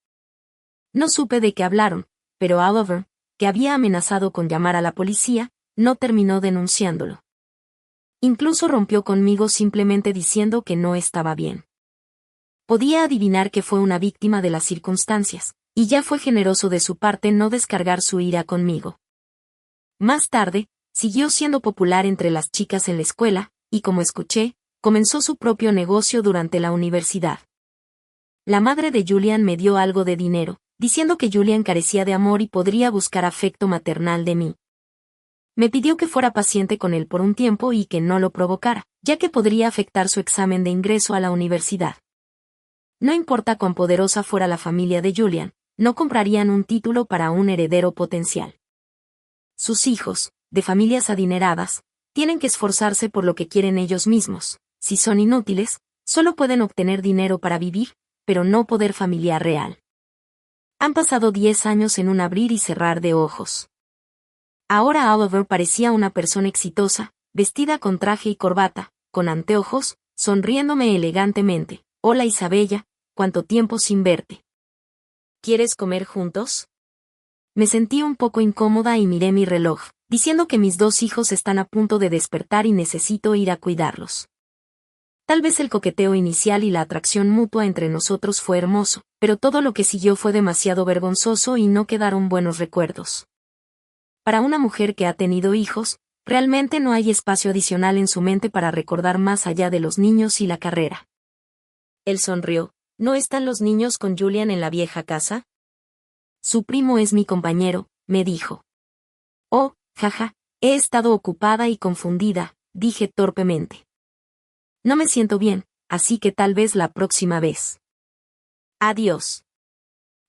No supe de qué hablaron, pero Oliver, que había amenazado con llamar a la policía, no terminó denunciándolo. Incluso rompió conmigo simplemente diciendo que no estaba bien. Podía adivinar que fue una víctima de las circunstancias, y ya fue generoso de su parte no descargar su ira conmigo. Más tarde, siguió siendo popular entre las chicas en la escuela, y como escuché, comenzó su propio negocio durante la universidad. La madre de Julian me dio algo de dinero, diciendo que Julian carecía de amor y podría buscar afecto maternal de mí. Me pidió que fuera paciente con él por un tiempo y que no lo provocara, ya que podría afectar su examen de ingreso a la universidad. No importa cuán poderosa fuera la familia de Julian, no comprarían un título para un heredero potencial. Sus hijos, de familias adineradas, tienen que esforzarse por lo que quieren ellos mismos. Si son inútiles, solo pueden obtener dinero para vivir, pero no poder familiar real. Han pasado 10 años en un abrir y cerrar de ojos. Ahora Oliver parecía una persona exitosa, vestida con traje y corbata, con anteojos, sonriéndome elegantemente. Hola Isabella, ¿cuánto tiempo sin verte? ¿Quieres comer juntos? Me sentí un poco incómoda y miré mi reloj, diciendo que mis 2 hijos están a punto de despertar y necesito ir a cuidarlos. Tal vez el coqueteo inicial y la atracción mutua entre nosotros fue hermoso, pero todo lo que siguió fue demasiado vergonzoso y no quedaron buenos recuerdos. Para una mujer que ha tenido hijos, realmente no hay espacio adicional en su mente para recordar más allá de los niños y la carrera. Él sonrió. ¿No están los niños con Julian en la vieja casa? Su primo es mi compañero, me dijo. Oh, jaja, he estado ocupada y confundida, dije torpemente. No me siento bien, así que tal vez la próxima vez. Adiós.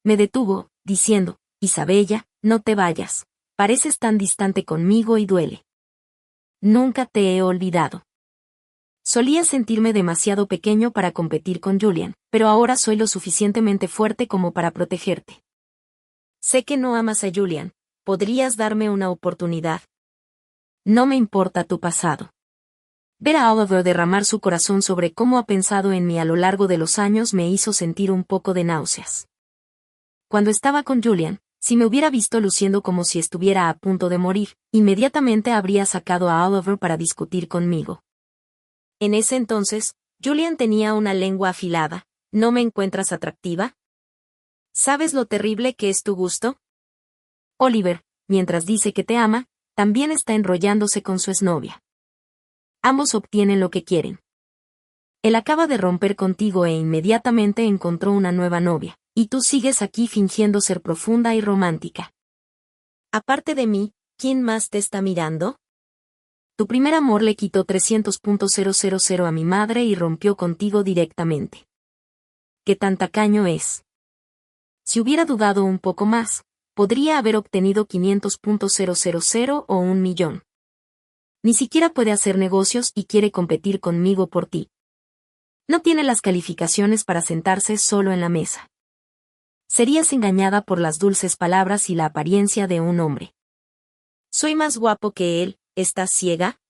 Me detuvo, diciendo, Isabella, no te vayas. Pareces tan distante conmigo y duele. Nunca te he olvidado. Solía sentirme demasiado pequeño para competir con Julian, pero ahora soy lo suficientemente fuerte como para protegerte. Sé que no amas a Julian, ¿podrías darme una oportunidad? No me importa tu pasado. Ver a Oliver derramar su corazón sobre cómo ha pensado en mí a lo largo de los años me hizo sentir un poco de náuseas. Cuando estaba con Julian, si me hubiera visto luciendo como si estuviera a punto de morir, inmediatamente habría sacado a Oliver para discutir conmigo. En ese entonces, Julian tenía una lengua afilada. ¿No me encuentras atractiva? ¿Sabes lo terrible que es tu gusto? Oliver, mientras dice que te ama, también está enrollándose con su exnovia. Ambos obtienen lo que quieren. Él acaba de romper contigo e inmediatamente encontró una nueva novia, y tú sigues aquí fingiendo ser profunda y romántica. Aparte de mí, ¿quién más te está mirando? Tu primer amor le quitó 300.000 a mi madre y rompió contigo directamente. ¿Qué tan tacaño es? Si hubiera dudado un poco más, podría haber obtenido 500.000 o 1.000.000. Ni siquiera puede hacer negocios y quiere competir conmigo por ti. No tiene las calificaciones para sentarse solo en la mesa. Serías engañada por las dulces palabras y la apariencia de un hombre. Soy más guapo que él, ¿estás ciega?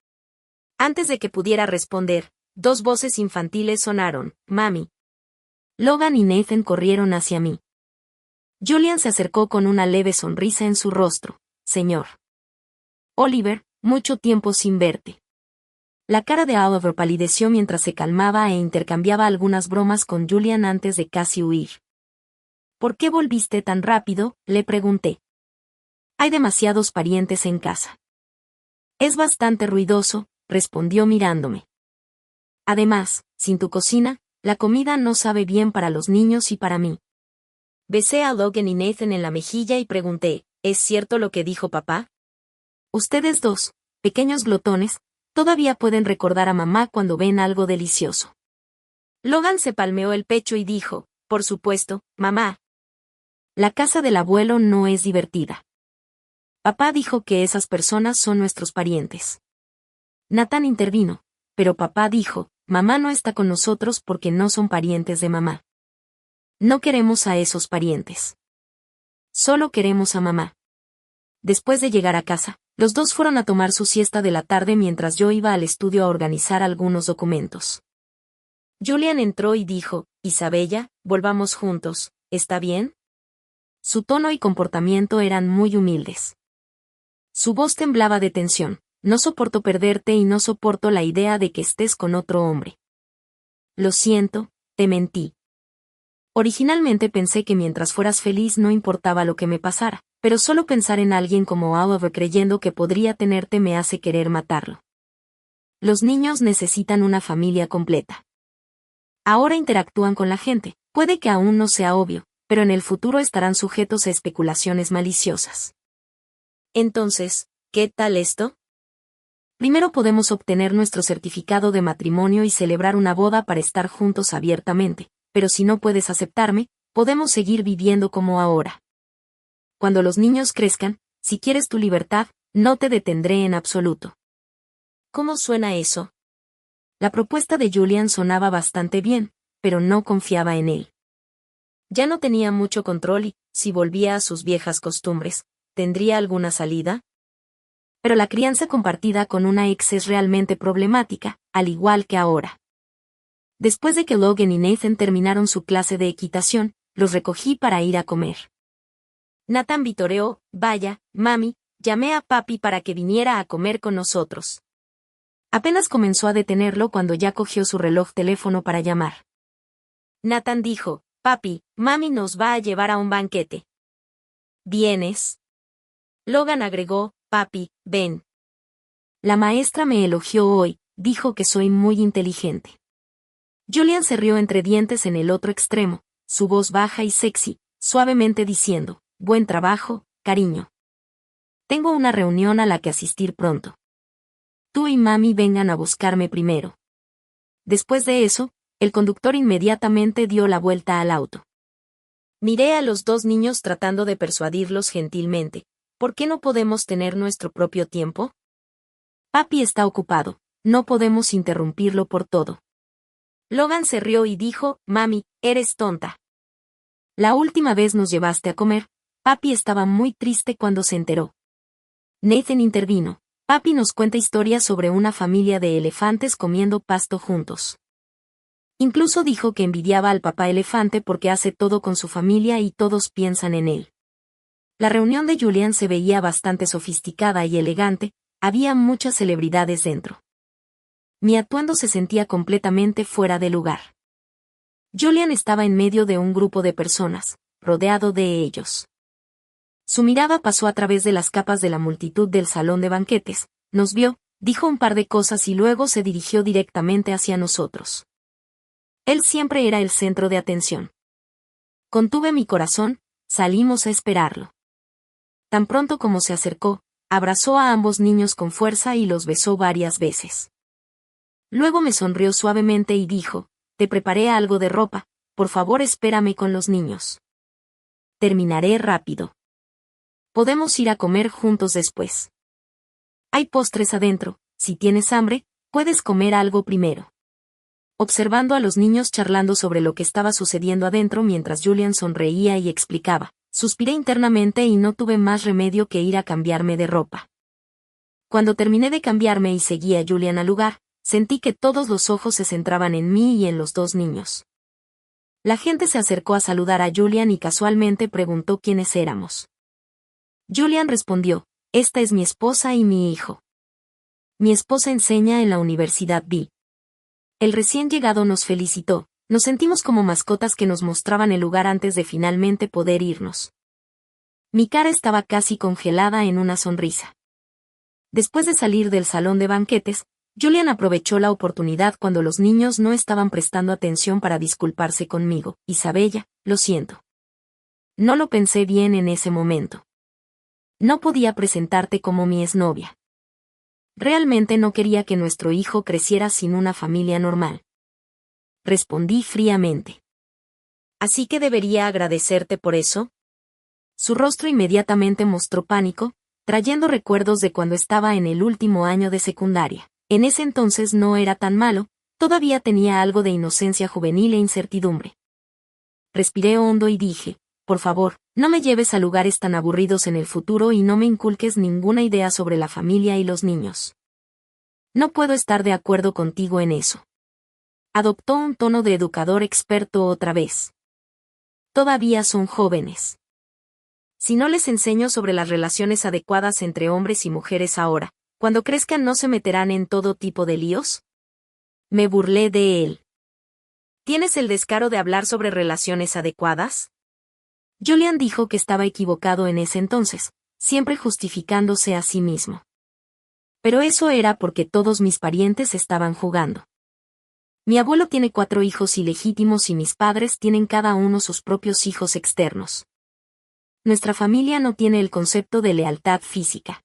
Antes de que pudiera responder, dos voces infantiles sonaron, mami. Logan y Nathan corrieron hacia mí. Julian se acercó con una leve sonrisa en su rostro. Señor. Oliver, mucho tiempo sin verte. La cara de Oliver palideció mientras se calmaba e intercambiaba algunas bromas con Julian antes de casi huir. ¿Por qué volviste tan rápido?, le pregunté. Hay demasiados parientes en casa. Es bastante ruidoso, respondió mirándome. Además, sin tu cocina, la comida no sabe bien para los niños y para mí. Besé a Logan y Nathan en la mejilla y pregunté, ¿es cierto lo que dijo papá? Ustedes dos, pequeños glotones, todavía pueden recordar a mamá cuando ven algo delicioso. Logan se palmeó el pecho y dijo, por supuesto, mamá. La casa del abuelo no es divertida. Papá dijo que esas personas son nuestros parientes. Nathan intervino, pero papá dijo, mamá no está con nosotros porque no son parientes de mamá. No queremos a esos parientes. Solo queremos a mamá. Después de llegar a casa, los dos fueron a tomar su siesta de la tarde mientras yo iba al estudio a organizar algunos documentos. Julian entró y dijo, Isabella, volvamos juntos, ¿está bien? Su tono y comportamiento eran muy humildes. Su voz temblaba de tensión, no soporto perderte y no soporto la idea de que estés con otro hombre. Lo siento, te mentí. Originalmente pensé que mientras fueras feliz no importaba lo que me pasara, pero solo pensar en alguien como Oliver creyendo que podría tenerte me hace querer matarlo. Los niños necesitan una familia completa. Ahora interactúan con la gente, puede que aún no sea obvio, pero en el futuro estarán sujetos a especulaciones maliciosas. Entonces, ¿qué tal esto? Primero podemos obtener nuestro certificado de matrimonio y celebrar una boda para estar juntos abiertamente, pero si no puedes aceptarme, podemos seguir viviendo como ahora. Cuando los niños crezcan, si quieres tu libertad, no te detendré en absoluto. ¿Cómo suena eso? La propuesta de Julian sonaba bastante bien, pero no confiaba en él. Ya no tenía mucho control y, si volvía a sus viejas costumbres, ¿tendría alguna salida? Pero la crianza compartida con una ex es realmente problemática, al igual que ahora. Después de que Logan y Nathan terminaron su clase de equitación, los recogí para ir a comer. Nathan vitoreó, vaya, mami, llamé a papi para que viniera a comer con nosotros. Apenas comenzó a detenerlo cuando ya cogió su reloj teléfono para llamar. Nathan dijo, papi, mami nos va a llevar a un banquete. ¿Vienes? Logan agregó, papi, ven. La maestra me elogió hoy, dijo que soy muy inteligente. Julian se rió entre dientes en el otro extremo, su voz baja y sexy, suavemente diciendo, buen trabajo, cariño. Tengo una reunión a la que asistir pronto. Tú y mami vengan a buscarme primero. Después de eso, el conductor inmediatamente dio la vuelta al auto. Miré a los dos niños tratando de persuadirlos gentilmente. ¿Por qué no podemos tener nuestro propio tiempo? Papi está ocupado, no podemos interrumpirlo por todo. Logan se rió y dijo, mami, eres tonta. La última vez nos llevaste a comer, papi estaba muy triste cuando se enteró. Nathan intervino, Papi nos cuenta historias sobre una familia de elefantes comiendo pasto juntos. Incluso dijo que envidiaba al papá elefante porque hace todo con su familia y todos piensan en él. La reunión de Julian se veía bastante sofisticada y elegante, había muchas celebridades dentro. Mi atuendo se sentía completamente fuera de lugar. Julian estaba en medio de un grupo de personas, rodeado de ellos. Su mirada pasó a través de las capas de la multitud del salón de banquetes, nos vio, dijo un par de cosas y luego se dirigió directamente hacia nosotros. Él siempre era el centro de atención. Contuve mi corazón, salimos a esperarlo. Tan pronto como se acercó, abrazó a ambos niños con fuerza y los besó varias veces. Luego me sonrió suavemente y dijo, te preparé algo de ropa, por favor espérame con los niños. Terminaré rápido. Podemos ir a comer juntos después. Hay postres adentro, si tienes hambre, puedes comer algo primero. Observando a los niños charlando sobre lo que estaba sucediendo adentro mientras Julian sonreía y explicaba, suspiré internamente y no tuve más remedio que ir a cambiarme de ropa. Cuando terminé de cambiarme y seguí a Julian al lugar, sentí que todos los ojos se centraban en mí y en los dos niños. La gente se acercó a saludar a Julian y casualmente preguntó quiénes éramos. Julian respondió, esta es mi esposa y mi hijo. Mi esposa enseña en la Universidad Bill. El recién llegado nos felicitó, nos sentimos como mascotas que nos mostraban el lugar antes de finalmente poder irnos. Mi cara estaba casi congelada en una sonrisa. Después de salir del salón de banquetes, Julian aprovechó la oportunidad cuando los niños no estaban prestando atención para disculparse conmigo. Isabella, lo siento. No lo pensé bien en ese momento. No podía presentarte como mi exnovia. Realmente no quería que nuestro hijo creciera sin una familia normal. Respondí fríamente. ¿Así que debería agradecerte por eso? Su rostro inmediatamente mostró pánico, trayendo recuerdos de cuando estaba en el último año de secundaria. En ese entonces no era tan malo, todavía tenía algo de inocencia juvenil e incertidumbre. Respiré hondo y dije, por favor, no me lleves a lugares tan aburridos en el futuro y no me inculques ninguna idea sobre la familia y los niños. No puedo estar de acuerdo contigo en eso. Adoptó un tono de educador experto otra vez. Todavía son jóvenes. Si no les enseño sobre las relaciones adecuadas entre hombres y mujeres ahora, cuando crezcan no se meterán en todo tipo de líos. Me burlé de él. ¿Tienes el descaro de hablar sobre relaciones adecuadas? Julian dijo que estaba equivocado en ese entonces, siempre justificándose a sí mismo. Pero eso era porque todos mis parientes estaban jugando. Mi abuelo tiene 4 hijos ilegítimos y mis padres tienen cada uno sus propios hijos externos. Nuestra familia no tiene el concepto de lealtad física.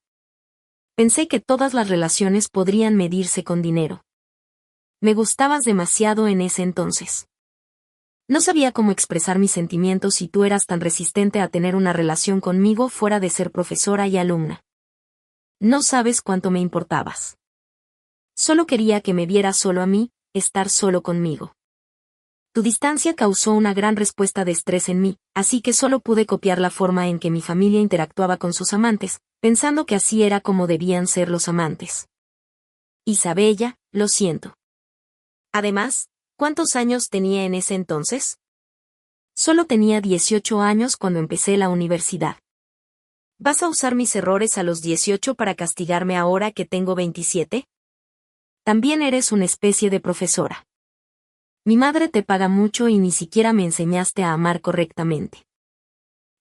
Pensé que todas las relaciones podrían medirse con dinero. Me gustabas demasiado en ese entonces. No sabía cómo expresar mis sentimientos y tú eras tan resistente a tener una relación conmigo fuera de ser profesora y alumna. No sabes cuánto me importabas. Solo quería que me vieras solo a mí, estar solo conmigo. Tu distancia causó una gran respuesta de estrés en mí, así que solo pude copiar la forma en que mi familia interactuaba con sus amantes, pensando que así era como debían ser los amantes. Isabella, lo siento. Además, ¿cuántos años tenía en ese entonces? Solo tenía 18 años cuando empecé la universidad. ¿Vas a usar mis errores a los 18 para castigarme ahora que tengo 27? También eres una especie de profesora. Mi madre te paga mucho y ni siquiera me enseñaste a amar correctamente.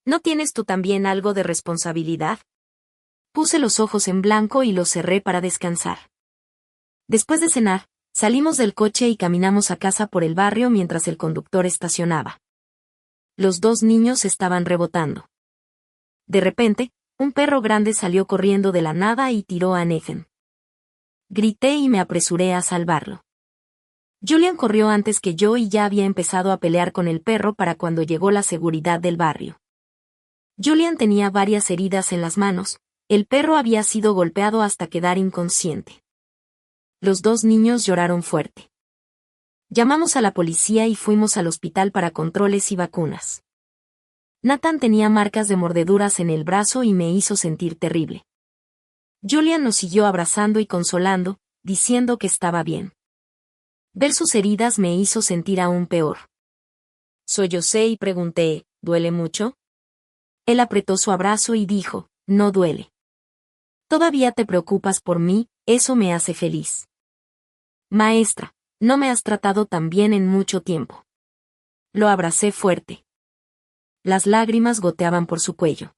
¿No tienes tú también algo de responsabilidad? Puse los ojos en blanco y los cerré para descansar. Después de cenar, salimos del coche y caminamos a casa por el barrio mientras el conductor estacionaba. Los 2 niños estaban rebotando. De repente, un perro grande salió corriendo de la nada y tiró a Nathan. Grité y me apresuré a salvarlo. Julian corrió antes que yo y ya había empezado a pelear con el perro para cuando llegó la seguridad del barrio. Julian tenía varias heridas en las manos, el perro había sido golpeado hasta quedar inconsciente. Los 2 niños lloraron fuerte. Llamamos a la policía y fuimos al hospital para controles y vacunas. Nathan tenía marcas de mordeduras en el brazo y me hizo sentir terrible. Julian nos siguió abrazando y consolando, diciendo que estaba bien. Ver sus heridas me hizo sentir aún peor. Sollocé y pregunté, ¿duele mucho? Él apretó su abrazo y dijo, no duele. Todavía te preocupas por mí, eso me hace feliz. Maestra, no me has tratado tan bien en mucho tiempo. Lo abracé fuerte. Las lágrimas goteaban por su cuello.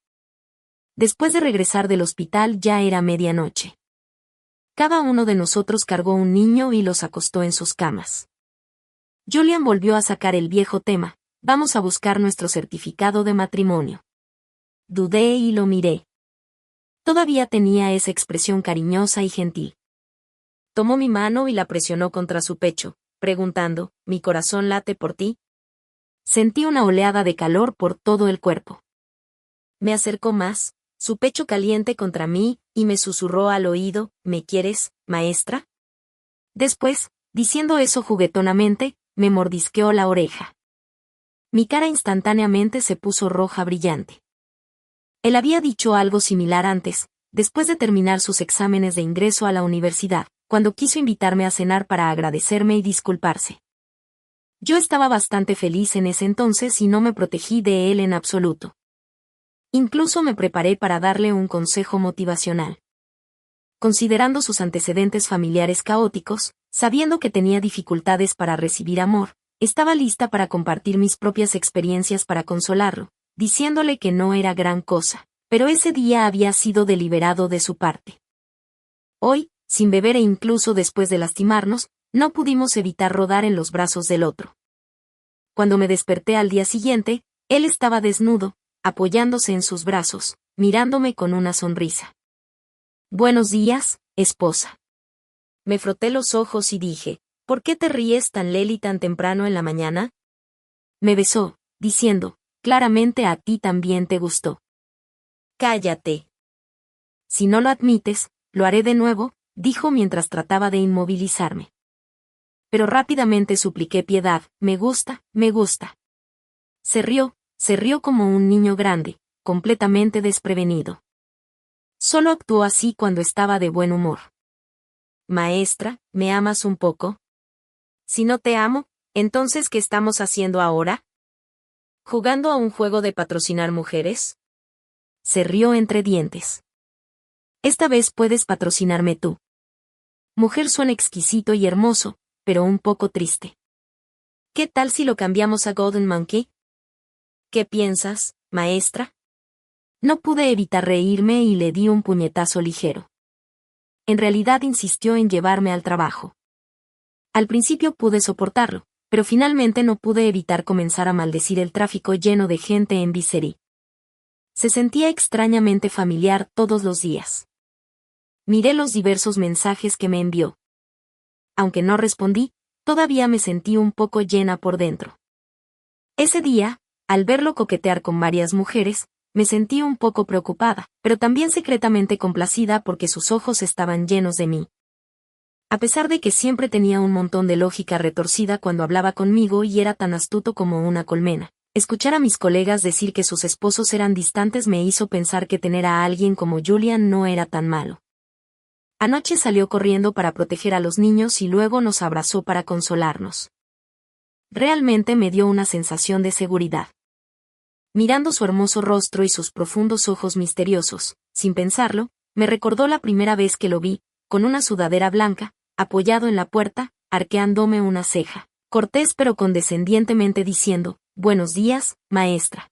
Después de regresar del hospital ya era medianoche. Cada uno de nosotros cargó un niño y los acostó en sus camas. Julian volvió a sacar el viejo tema, vamos a buscar nuestro certificado de matrimonio. Dudé y lo miré. Todavía tenía esa expresión cariñosa y gentil. Tomó mi mano y la presionó contra su pecho, preguntando, ¿mi corazón late por ti? Sentí una oleada de calor por todo el cuerpo. Me acercó más, su pecho caliente contra mí, y me susurró al oído, ¿me quieres, maestra? Después, diciendo eso juguetonamente, me mordisqueó la oreja. Mi cara instantáneamente se puso roja brillante. Él había dicho algo similar antes, después de terminar sus exámenes de ingreso a la universidad, cuando quiso invitarme a cenar para agradecerme y disculparse. Yo estaba bastante feliz en ese entonces y no me protegí de él en absoluto. Incluso me preparé para darle un consejo motivacional. Considerando sus antecedentes familiares caóticos, sabiendo que tenía dificultades para recibir amor, estaba lista para compartir mis propias experiencias para consolarlo, diciéndole que no era gran cosa, pero ese día había sido deliberado de su parte. Hoy, sin beber e incluso después de lastimarnos, no pudimos evitar rodar en los brazos del otro. Cuando me desperté al día siguiente, él estaba desnudo, apoyándose en sus brazos, mirándome con una sonrisa. Buenos días, esposa. Me froté los ojos y dije, ¿por qué te ríes tan Leli tan temprano en la mañana? Me besó, diciendo, claramente a ti también te gustó. Cállate. Si no lo admites, lo haré de nuevo, dijo mientras trataba de inmovilizarme. Pero rápidamente supliqué piedad, me gusta, me gusta. Se rió como un niño grande, completamente desprevenido. Solo actuó así cuando estaba de buen humor. Maestra, ¿me amas un poco? Si no te amo, entonces ¿qué estamos haciendo ahora? ¿Jugando a un juego de patrocinar mujeres? Se rió entre dientes. Esta vez puedes patrocinarme tú. Mujer suena exquisito y hermoso, pero un poco triste. ¿Qué tal si lo cambiamos a Golden Monkey? ¿Qué piensas, maestra? No pude evitar reírme y le di un puñetazo ligero. En realidad insistió en llevarme al trabajo. Al principio pude soportarlo, pero finalmente no pude evitar comenzar a maldecir el tráfico lleno de gente en Vicerí. Se sentía extrañamente familiar todos los días. Miré los diversos mensajes que me envió. Aunque no respondí, todavía me sentí un poco llena por dentro. Ese día, al verlo coquetear con varias mujeres, me sentí un poco preocupada, pero también secretamente complacida porque sus ojos estaban llenos de mí. A pesar de que siempre tenía un montón de lógica retorcida cuando hablaba conmigo y era tan astuto como una colmena, escuchar a mis colegas decir que sus esposos eran distantes me hizo pensar que tener a alguien como Julian no era tan malo. Anoche salió corriendo para proteger a los niños y luego nos abrazó para consolarnos. Realmente me dio una sensación de seguridad. Mirando su hermoso rostro y sus profundos ojos misteriosos, sin pensarlo, me recordó la primera vez que lo vi, con una sudadera blanca, apoyado en la puerta, arqueándome una ceja, cortés pero condescendientemente diciendo, «Buenos días, maestra».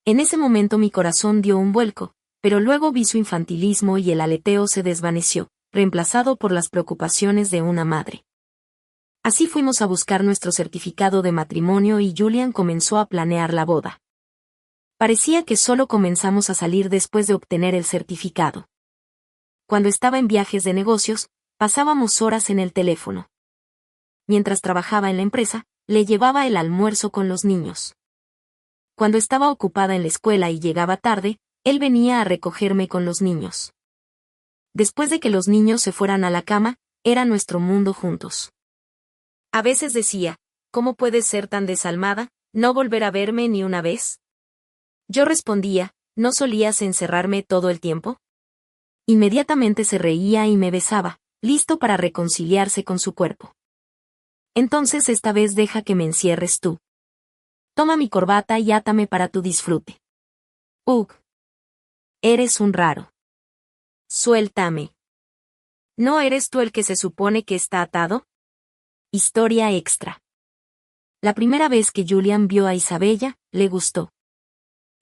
En ese momento mi corazón dio un vuelco, pero luego vi su infantilismo y el aleteo se desvaneció, reemplazado por las preocupaciones de una madre. Así fuimos a buscar nuestro certificado de matrimonio y Julian comenzó a planear la boda. Parecía que solo comenzamos a salir después de obtener el certificado. Cuando estaba en viajes de negocios, pasábamos horas en el teléfono. Mientras trabajaba en la empresa, le llevaba el almuerzo con los niños. Cuando estaba ocupada en la escuela y llegaba tarde, él venía a recogerme con los niños. Después de que los niños se fueran a la cama, era nuestro mundo juntos. A veces decía, ¿cómo puedes ser tan desalmada, no volver a verme ni una vez? Yo respondía, ¿no solías encerrarme todo el tiempo? Inmediatamente se reía y me besaba, listo para reconciliarse con su cuerpo. Entonces esta vez deja que me encierres tú. Toma mi corbata y átame para tu disfrute. Ugh. Eres un raro. Suéltame. ¿No eres tú el que se supone que está atado? Historia extra. La primera vez que Julian vio a Isabella, le gustó.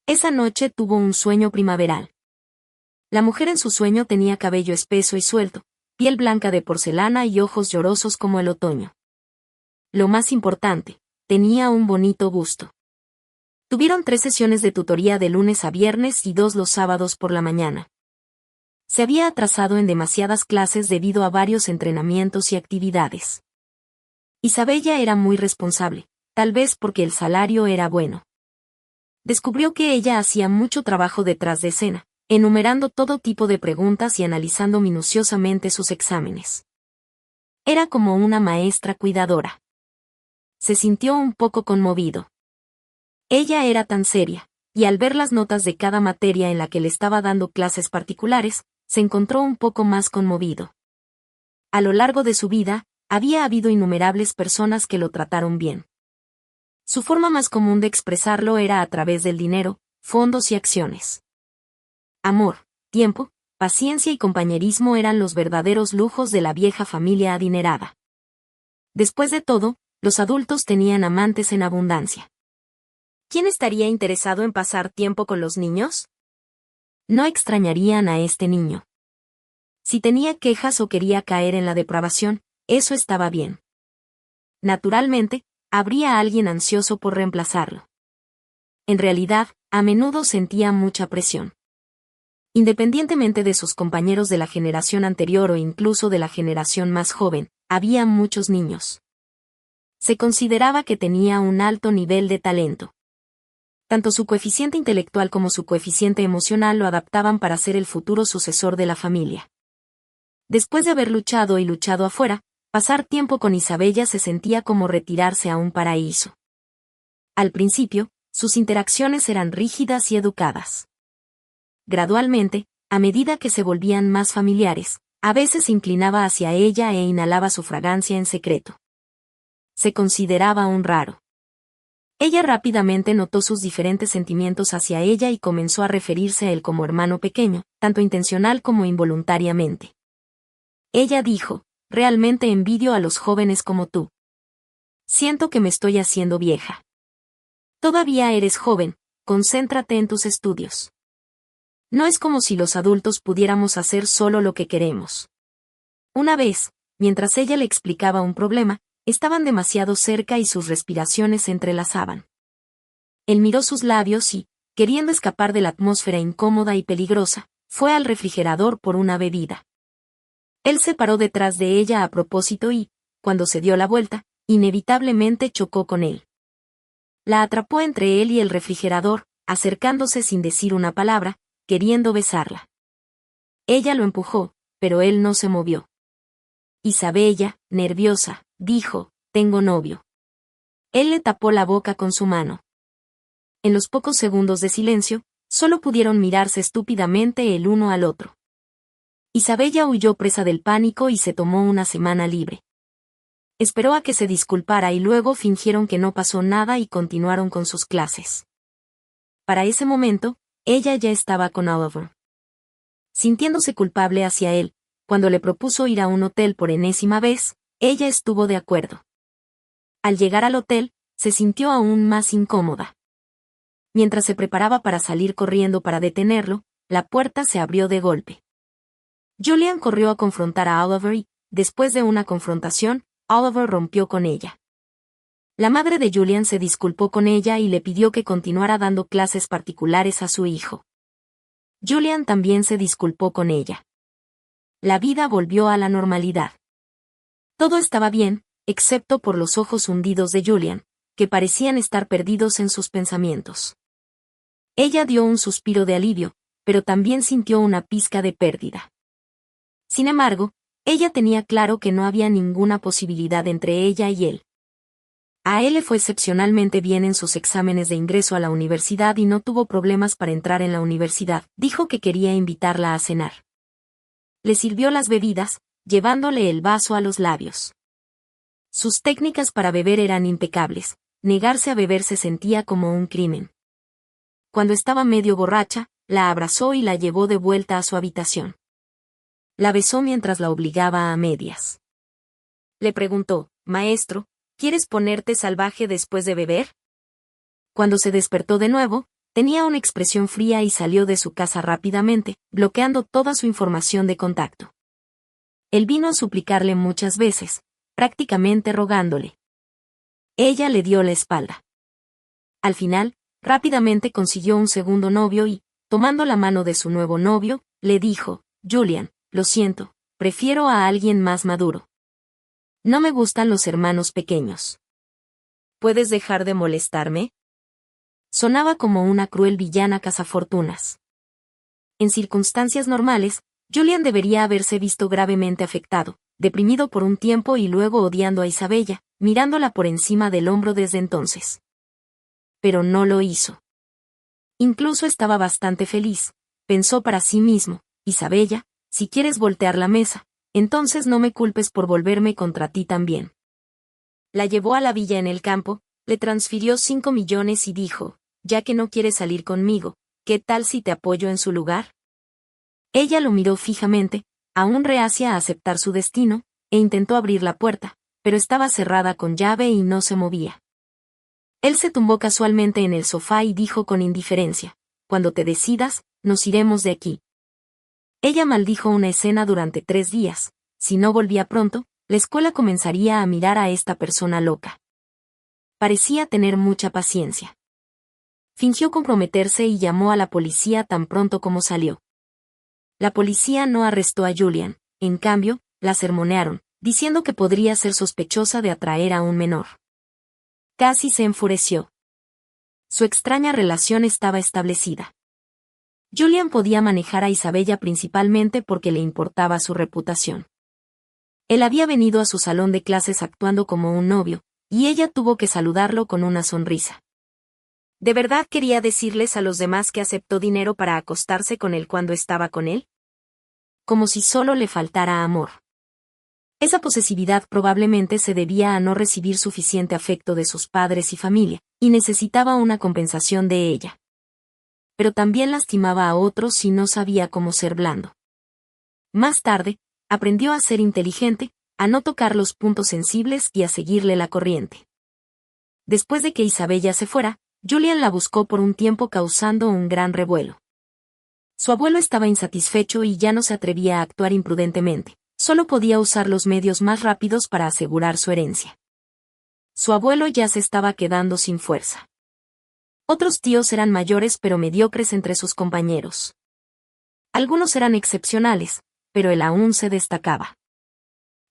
Esa noche tuvo un sueño primaveral. La mujer en su sueño tenía cabello espeso y suelto, piel blanca de porcelana y ojos llorosos como el otoño. Lo más importante, tenía un bonito gusto. Tuvieron 3 sesiones de tutoría de lunes a viernes y 2 los sábados por la mañana. Se había atrasado en demasiadas clases debido a varios entrenamientos y actividades. Isabella era muy responsable, tal vez porque el salario era bueno. Descubrió que ella hacía mucho trabajo detrás de escena, enumerando todo tipo de preguntas y analizando minuciosamente sus exámenes. Era como una maestra cuidadora. Se sintió un poco conmovido. Ella era tan seria, y al ver las notas de cada materia en la que le estaba dando clases particulares, se encontró un poco más conmovido. A lo largo de su vida, había habido innumerables personas que lo trataron bien. Su forma más común de expresarlo era a través del dinero, fondos y acciones. Amor, tiempo, paciencia y compañerismo eran los verdaderos lujos de la vieja familia adinerada. Después de todo, los adultos tenían amantes en abundancia. ¿Quién estaría interesado en pasar tiempo con los niños? No extrañarían a este niño. Si tenía quejas o quería caer en la depravación, eso estaba bien. Naturalmente, habría alguien ansioso por reemplazarlo. En realidad, a menudo sentía mucha presión. Independientemente de sus compañeros de la generación anterior o incluso de la generación más joven, había muchos niños. Se consideraba que tenía un alto nivel de talento. Tanto su coeficiente intelectual como su coeficiente emocional lo adaptaban para ser el futuro sucesor de la familia. Después de haber luchado y luchado afuera, pasar tiempo con Isabella se sentía como retirarse a un paraíso. Al principio, sus interacciones eran rígidas y educadas. Gradualmente, a medida que se volvían más familiares, a veces se inclinaba hacia ella e inhalaba su fragancia en secreto. Se consideraba un raro. Ella rápidamente notó sus diferentes sentimientos hacia ella y comenzó a referirse a él como hermano pequeño, tanto intencional como involuntariamente. Ella dijo, realmente envidio a los jóvenes como tú. Siento que me estoy haciendo vieja. Todavía eres joven, concéntrate en tus estudios. No es como si los adultos pudiéramos hacer solo lo que queremos. Una vez, mientras ella le explicaba un problema, estaban demasiado cerca y sus respiraciones se entrelazaban. Él miró sus labios y, queriendo escapar de la atmósfera incómoda y peligrosa, fue al refrigerador por una bebida. Él se paró detrás de ella a propósito y, cuando se dio la vuelta, inevitablemente chocó con él. La atrapó entre él y el refrigerador, acercándose sin decir una palabra, queriendo besarla. Ella lo empujó, pero él no se movió. Isabella, nerviosa, dijo, «Tengo novio». Él le tapó la boca con su mano. En los pocos segundos de silencio, solo pudieron mirarse estúpidamente el uno al otro. Isabella huyó presa del pánico y se tomó una semana libre. Esperó a que se disculpara y luego fingieron que no pasó nada y continuaron con sus clases. Para ese momento, ella ya estaba con Oliver. Sintiéndose culpable hacia él, cuando le propuso ir a un hotel por enésima vez, ella estuvo de acuerdo. Al llegar al hotel, se sintió aún más incómoda. Mientras se preparaba para salir corriendo para detenerlo, la puerta se abrió de golpe. Julian corrió a confrontar a Oliver y, después de una confrontación, Oliver rompió con ella. La madre de Julian se disculpó con ella y le pidió que continuara dando clases particulares a su hijo. Julian también se disculpó con ella. La vida volvió a la normalidad. Todo estaba bien, excepto por los ojos hundidos de Julian, que parecían estar perdidos en sus pensamientos. Ella dio un suspiro de alivio, pero también sintió una pizca de pérdida. Sin embargo, ella tenía claro que no había ninguna posibilidad entre ella y él. A él le fue excepcionalmente bien en sus exámenes de ingreso a la universidad y no tuvo problemas para entrar en la universidad. Dijo que quería invitarla a cenar. le sirvió las bebidas, llevándole el vaso a los labios. Sus técnicas para beber eran impecables, negarse a beber se sentía como un crimen. Cuando estaba medio borracha, la abrazó y la llevó de vuelta a su habitación. La besó mientras la obligaba a medias. Le preguntó, «Maestro, ¿quieres ponerte salvaje después de beber?» Cuando se despertó de nuevo, tenía una expresión fría y salió de su casa rápidamente, bloqueando toda su información de contacto. Él vino a suplicarle muchas veces, prácticamente rogándole. Ella le dio la espalda. Al final, rápidamente consiguió un segundo novio y, tomando la mano de su nuevo novio, le dijo, «Julian, lo siento, prefiero a alguien más maduro. No me gustan los hermanos pequeños. ¿Puedes dejar de molestarme?» Sonaba como una cruel villana cazafortunas. En circunstancias normales, Julian debería haberse visto gravemente afectado, deprimido por un tiempo y luego odiando a Isabella, mirándola por encima del hombro desde entonces. Pero no lo hizo. Incluso estaba bastante feliz, pensó para sí mismo, «Isabella, si quieres voltear la mesa, entonces no me culpes por volverme contra ti también». La llevó a la villa en el campo, le transfirió 5 millones y dijo, «Ya que no quieres salir conmigo, ¿qué tal si te apoyo en su lugar?» Ella lo miró fijamente, aún reacia a aceptar su destino, e intentó abrir la puerta, pero estaba cerrada con llave y no se movía. Él se tumbó casualmente en el sofá y dijo con indiferencia, «Cuando te decidas, nos iremos de aquí». Ella maldijo una escena durante 3 días, si no volvía pronto, la escuela comenzaría a mirar a esta persona loca. Parecía tener mucha paciencia. Fingió comprometerse y llamó a la policía tan pronto como salió. La policía no arrestó a Julian, en cambio, la sermonearon, diciendo que podría ser sospechosa de atraer a un menor. Casi se enfureció. Su extraña relación estaba establecida. Julian podía manejar a Isabella principalmente porque le importaba su reputación. Él había venido a su salón de clases actuando como un novio, y ella tuvo que saludarlo con una sonrisa. ¿De verdad quería decirles a los demás que aceptó dinero para acostarse con él cuando estaba con él? Como si solo le faltara amor. Esa posesividad probablemente se debía a no recibir suficiente afecto de sus padres y familia, y necesitaba una compensación de ella. Pero también lastimaba a otros y no sabía cómo ser blando. Más tarde, aprendió a ser inteligente, a no tocar los puntos sensibles y a seguirle la corriente. Después de que Isabella se fuera, Julian la buscó por un tiempo causando un gran revuelo. Su abuelo estaba insatisfecho y ya no se atrevía a actuar imprudentemente, solo podía usar los medios más rápidos para asegurar su herencia. Su abuelo ya se estaba quedando sin fuerza. Otros tíos eran mayores pero mediocres entre sus compañeros. Algunos eran excepcionales, pero él aún se destacaba.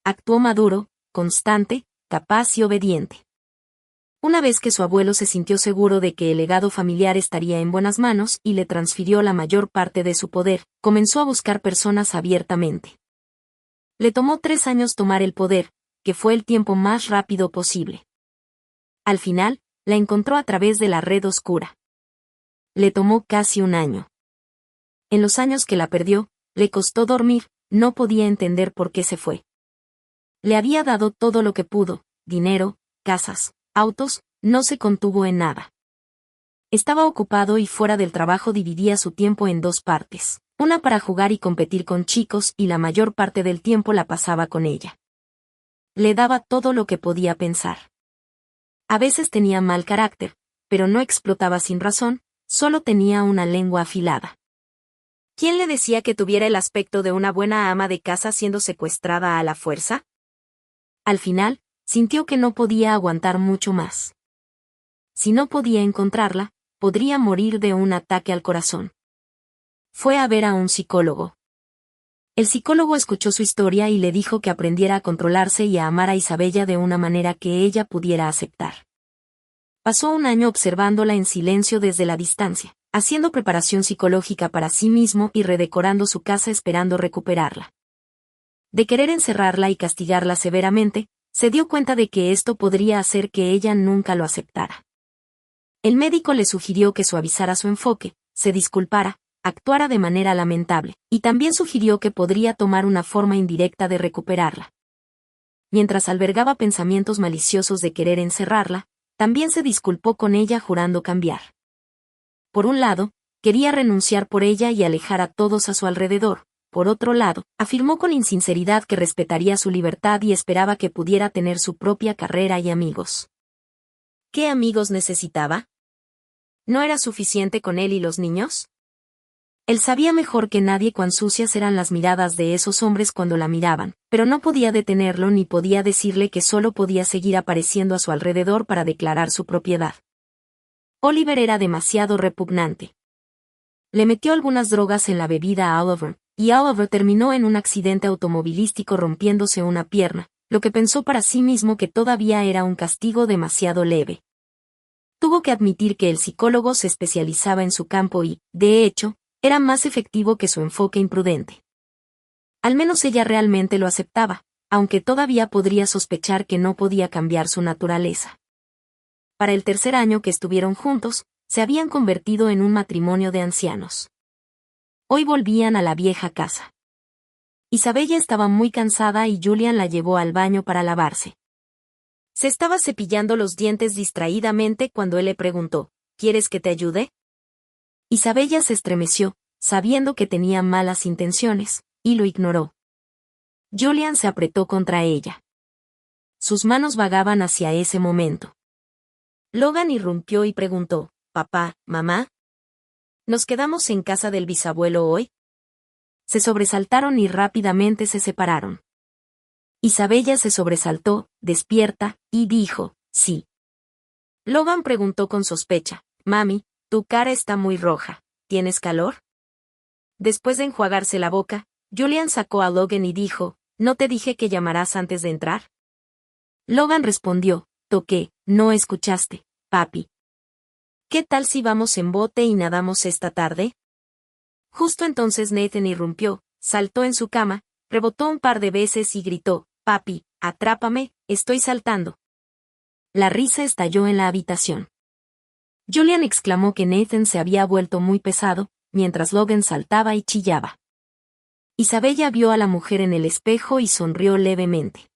Actuó maduro, constante, capaz y obediente. Una vez que su abuelo se sintió seguro de que el legado familiar estaría en buenas manos y le transfirió la mayor parte de su poder, comenzó a buscar personas abiertamente. Le tomó 3 años tomar el poder, que fue el tiempo más rápido posible. Al final, la encontró a través de la red oscura. Le tomó casi 1 año. En los años que la perdió, le costó dormir, no podía entender por qué se fue. Le había dado todo lo que pudo, dinero, casas, autos, no se contuvo en nada. Estaba ocupado y fuera del trabajo dividía su tiempo en 2 partes, una para jugar y competir con chicos y la mayor parte del tiempo la pasaba con ella. Le daba todo lo que podía pensar. A veces tenía mal carácter, pero no explotaba sin razón, solo tenía una lengua afilada. ¿Quién le decía que tuviera el aspecto de una buena ama de casa siendo secuestrada a la fuerza? Al final, sintió que no podía aguantar mucho más. Si no podía encontrarla, podría morir de un ataque al corazón. Fue a ver a un psicólogo. El psicólogo escuchó su historia y le dijo que aprendiera a controlarse y a amar a Isabella de una manera que ella pudiera aceptar. Pasó 1 año observándola en silencio desde la distancia, haciendo preparación psicológica para sí mismo y redecorando su casa esperando recuperarla. De querer encerrarla y castigarla severamente, se dio cuenta de que esto podría hacer que ella nunca lo aceptara. El médico le sugirió que suavizara su enfoque, se disculpara, actuara de manera lamentable, y también sugirió que podría tomar una forma indirecta de recuperarla. Mientras albergaba pensamientos maliciosos de querer encerrarla, también se disculpó con ella jurando cambiar. Por un lado, quería renunciar por ella y alejar a todos a su alrededor. Por otro lado, afirmó con insinceridad que respetaría su libertad y esperaba que pudiera tener su propia carrera y amigos. ¿Qué amigos necesitaba? ¿No era suficiente con él y los niños? Él sabía mejor que nadie cuán sucias eran las miradas de esos hombres cuando la miraban, pero no podía detenerlo ni podía decirle que solo podía seguir apareciendo a su alrededor para declarar su propiedad. Oliver era demasiado repugnante. Le metió algunas drogas en la bebida a Oliver, y Oliver terminó en un accidente automovilístico rompiéndose una pierna, lo que pensó para sí mismo que todavía era un castigo demasiado leve. Tuvo que admitir que el psicólogo se especializaba en su campo y, de hecho, era más efectivo que su enfoque imprudente. Al menos ella realmente lo aceptaba, aunque todavía podría sospechar que no podía cambiar su naturaleza. Para el tercer año que estuvieron juntos, se habían convertido en un matrimonio de ancianos. Hoy volvían a la vieja casa. Isabella estaba muy cansada y Julian la llevó al baño para lavarse. Se estaba cepillando los dientes distraídamente cuando él le preguntó, ¿quieres que te ayude? Isabella se estremeció, sabiendo que tenía malas intenciones, y lo ignoró. Julian se apretó contra ella. Sus manos vagaban hacia ese momento. Logan irrumpió y preguntó, «Papá, mamá, ¿nos quedamos en casa del bisabuelo hoy?» Se sobresaltaron y rápidamente se separaron. Isabella se sobresaltó, despierta, y dijo, «Sí». Logan preguntó con sospecha, «Mami, tu cara está muy roja, ¿tienes calor?» Después de enjuagarse la boca, Julian sacó a Logan y dijo, «¿No te dije que llamarás antes de entrar?» Logan respondió, «Toqué, no escuchaste, papi. ¿Qué tal si vamos en bote y nadamos esta tarde?» Justo entonces Nathan irrumpió, saltó en su cama, rebotó un par de veces y gritó, «Papi, atrápame, estoy saltando». La risa estalló en la habitación. Julian exclamó que Nathan se había vuelto muy pesado, mientras Logan saltaba y chillaba. Isabella vio a la mujer en el espejo y sonrió levemente.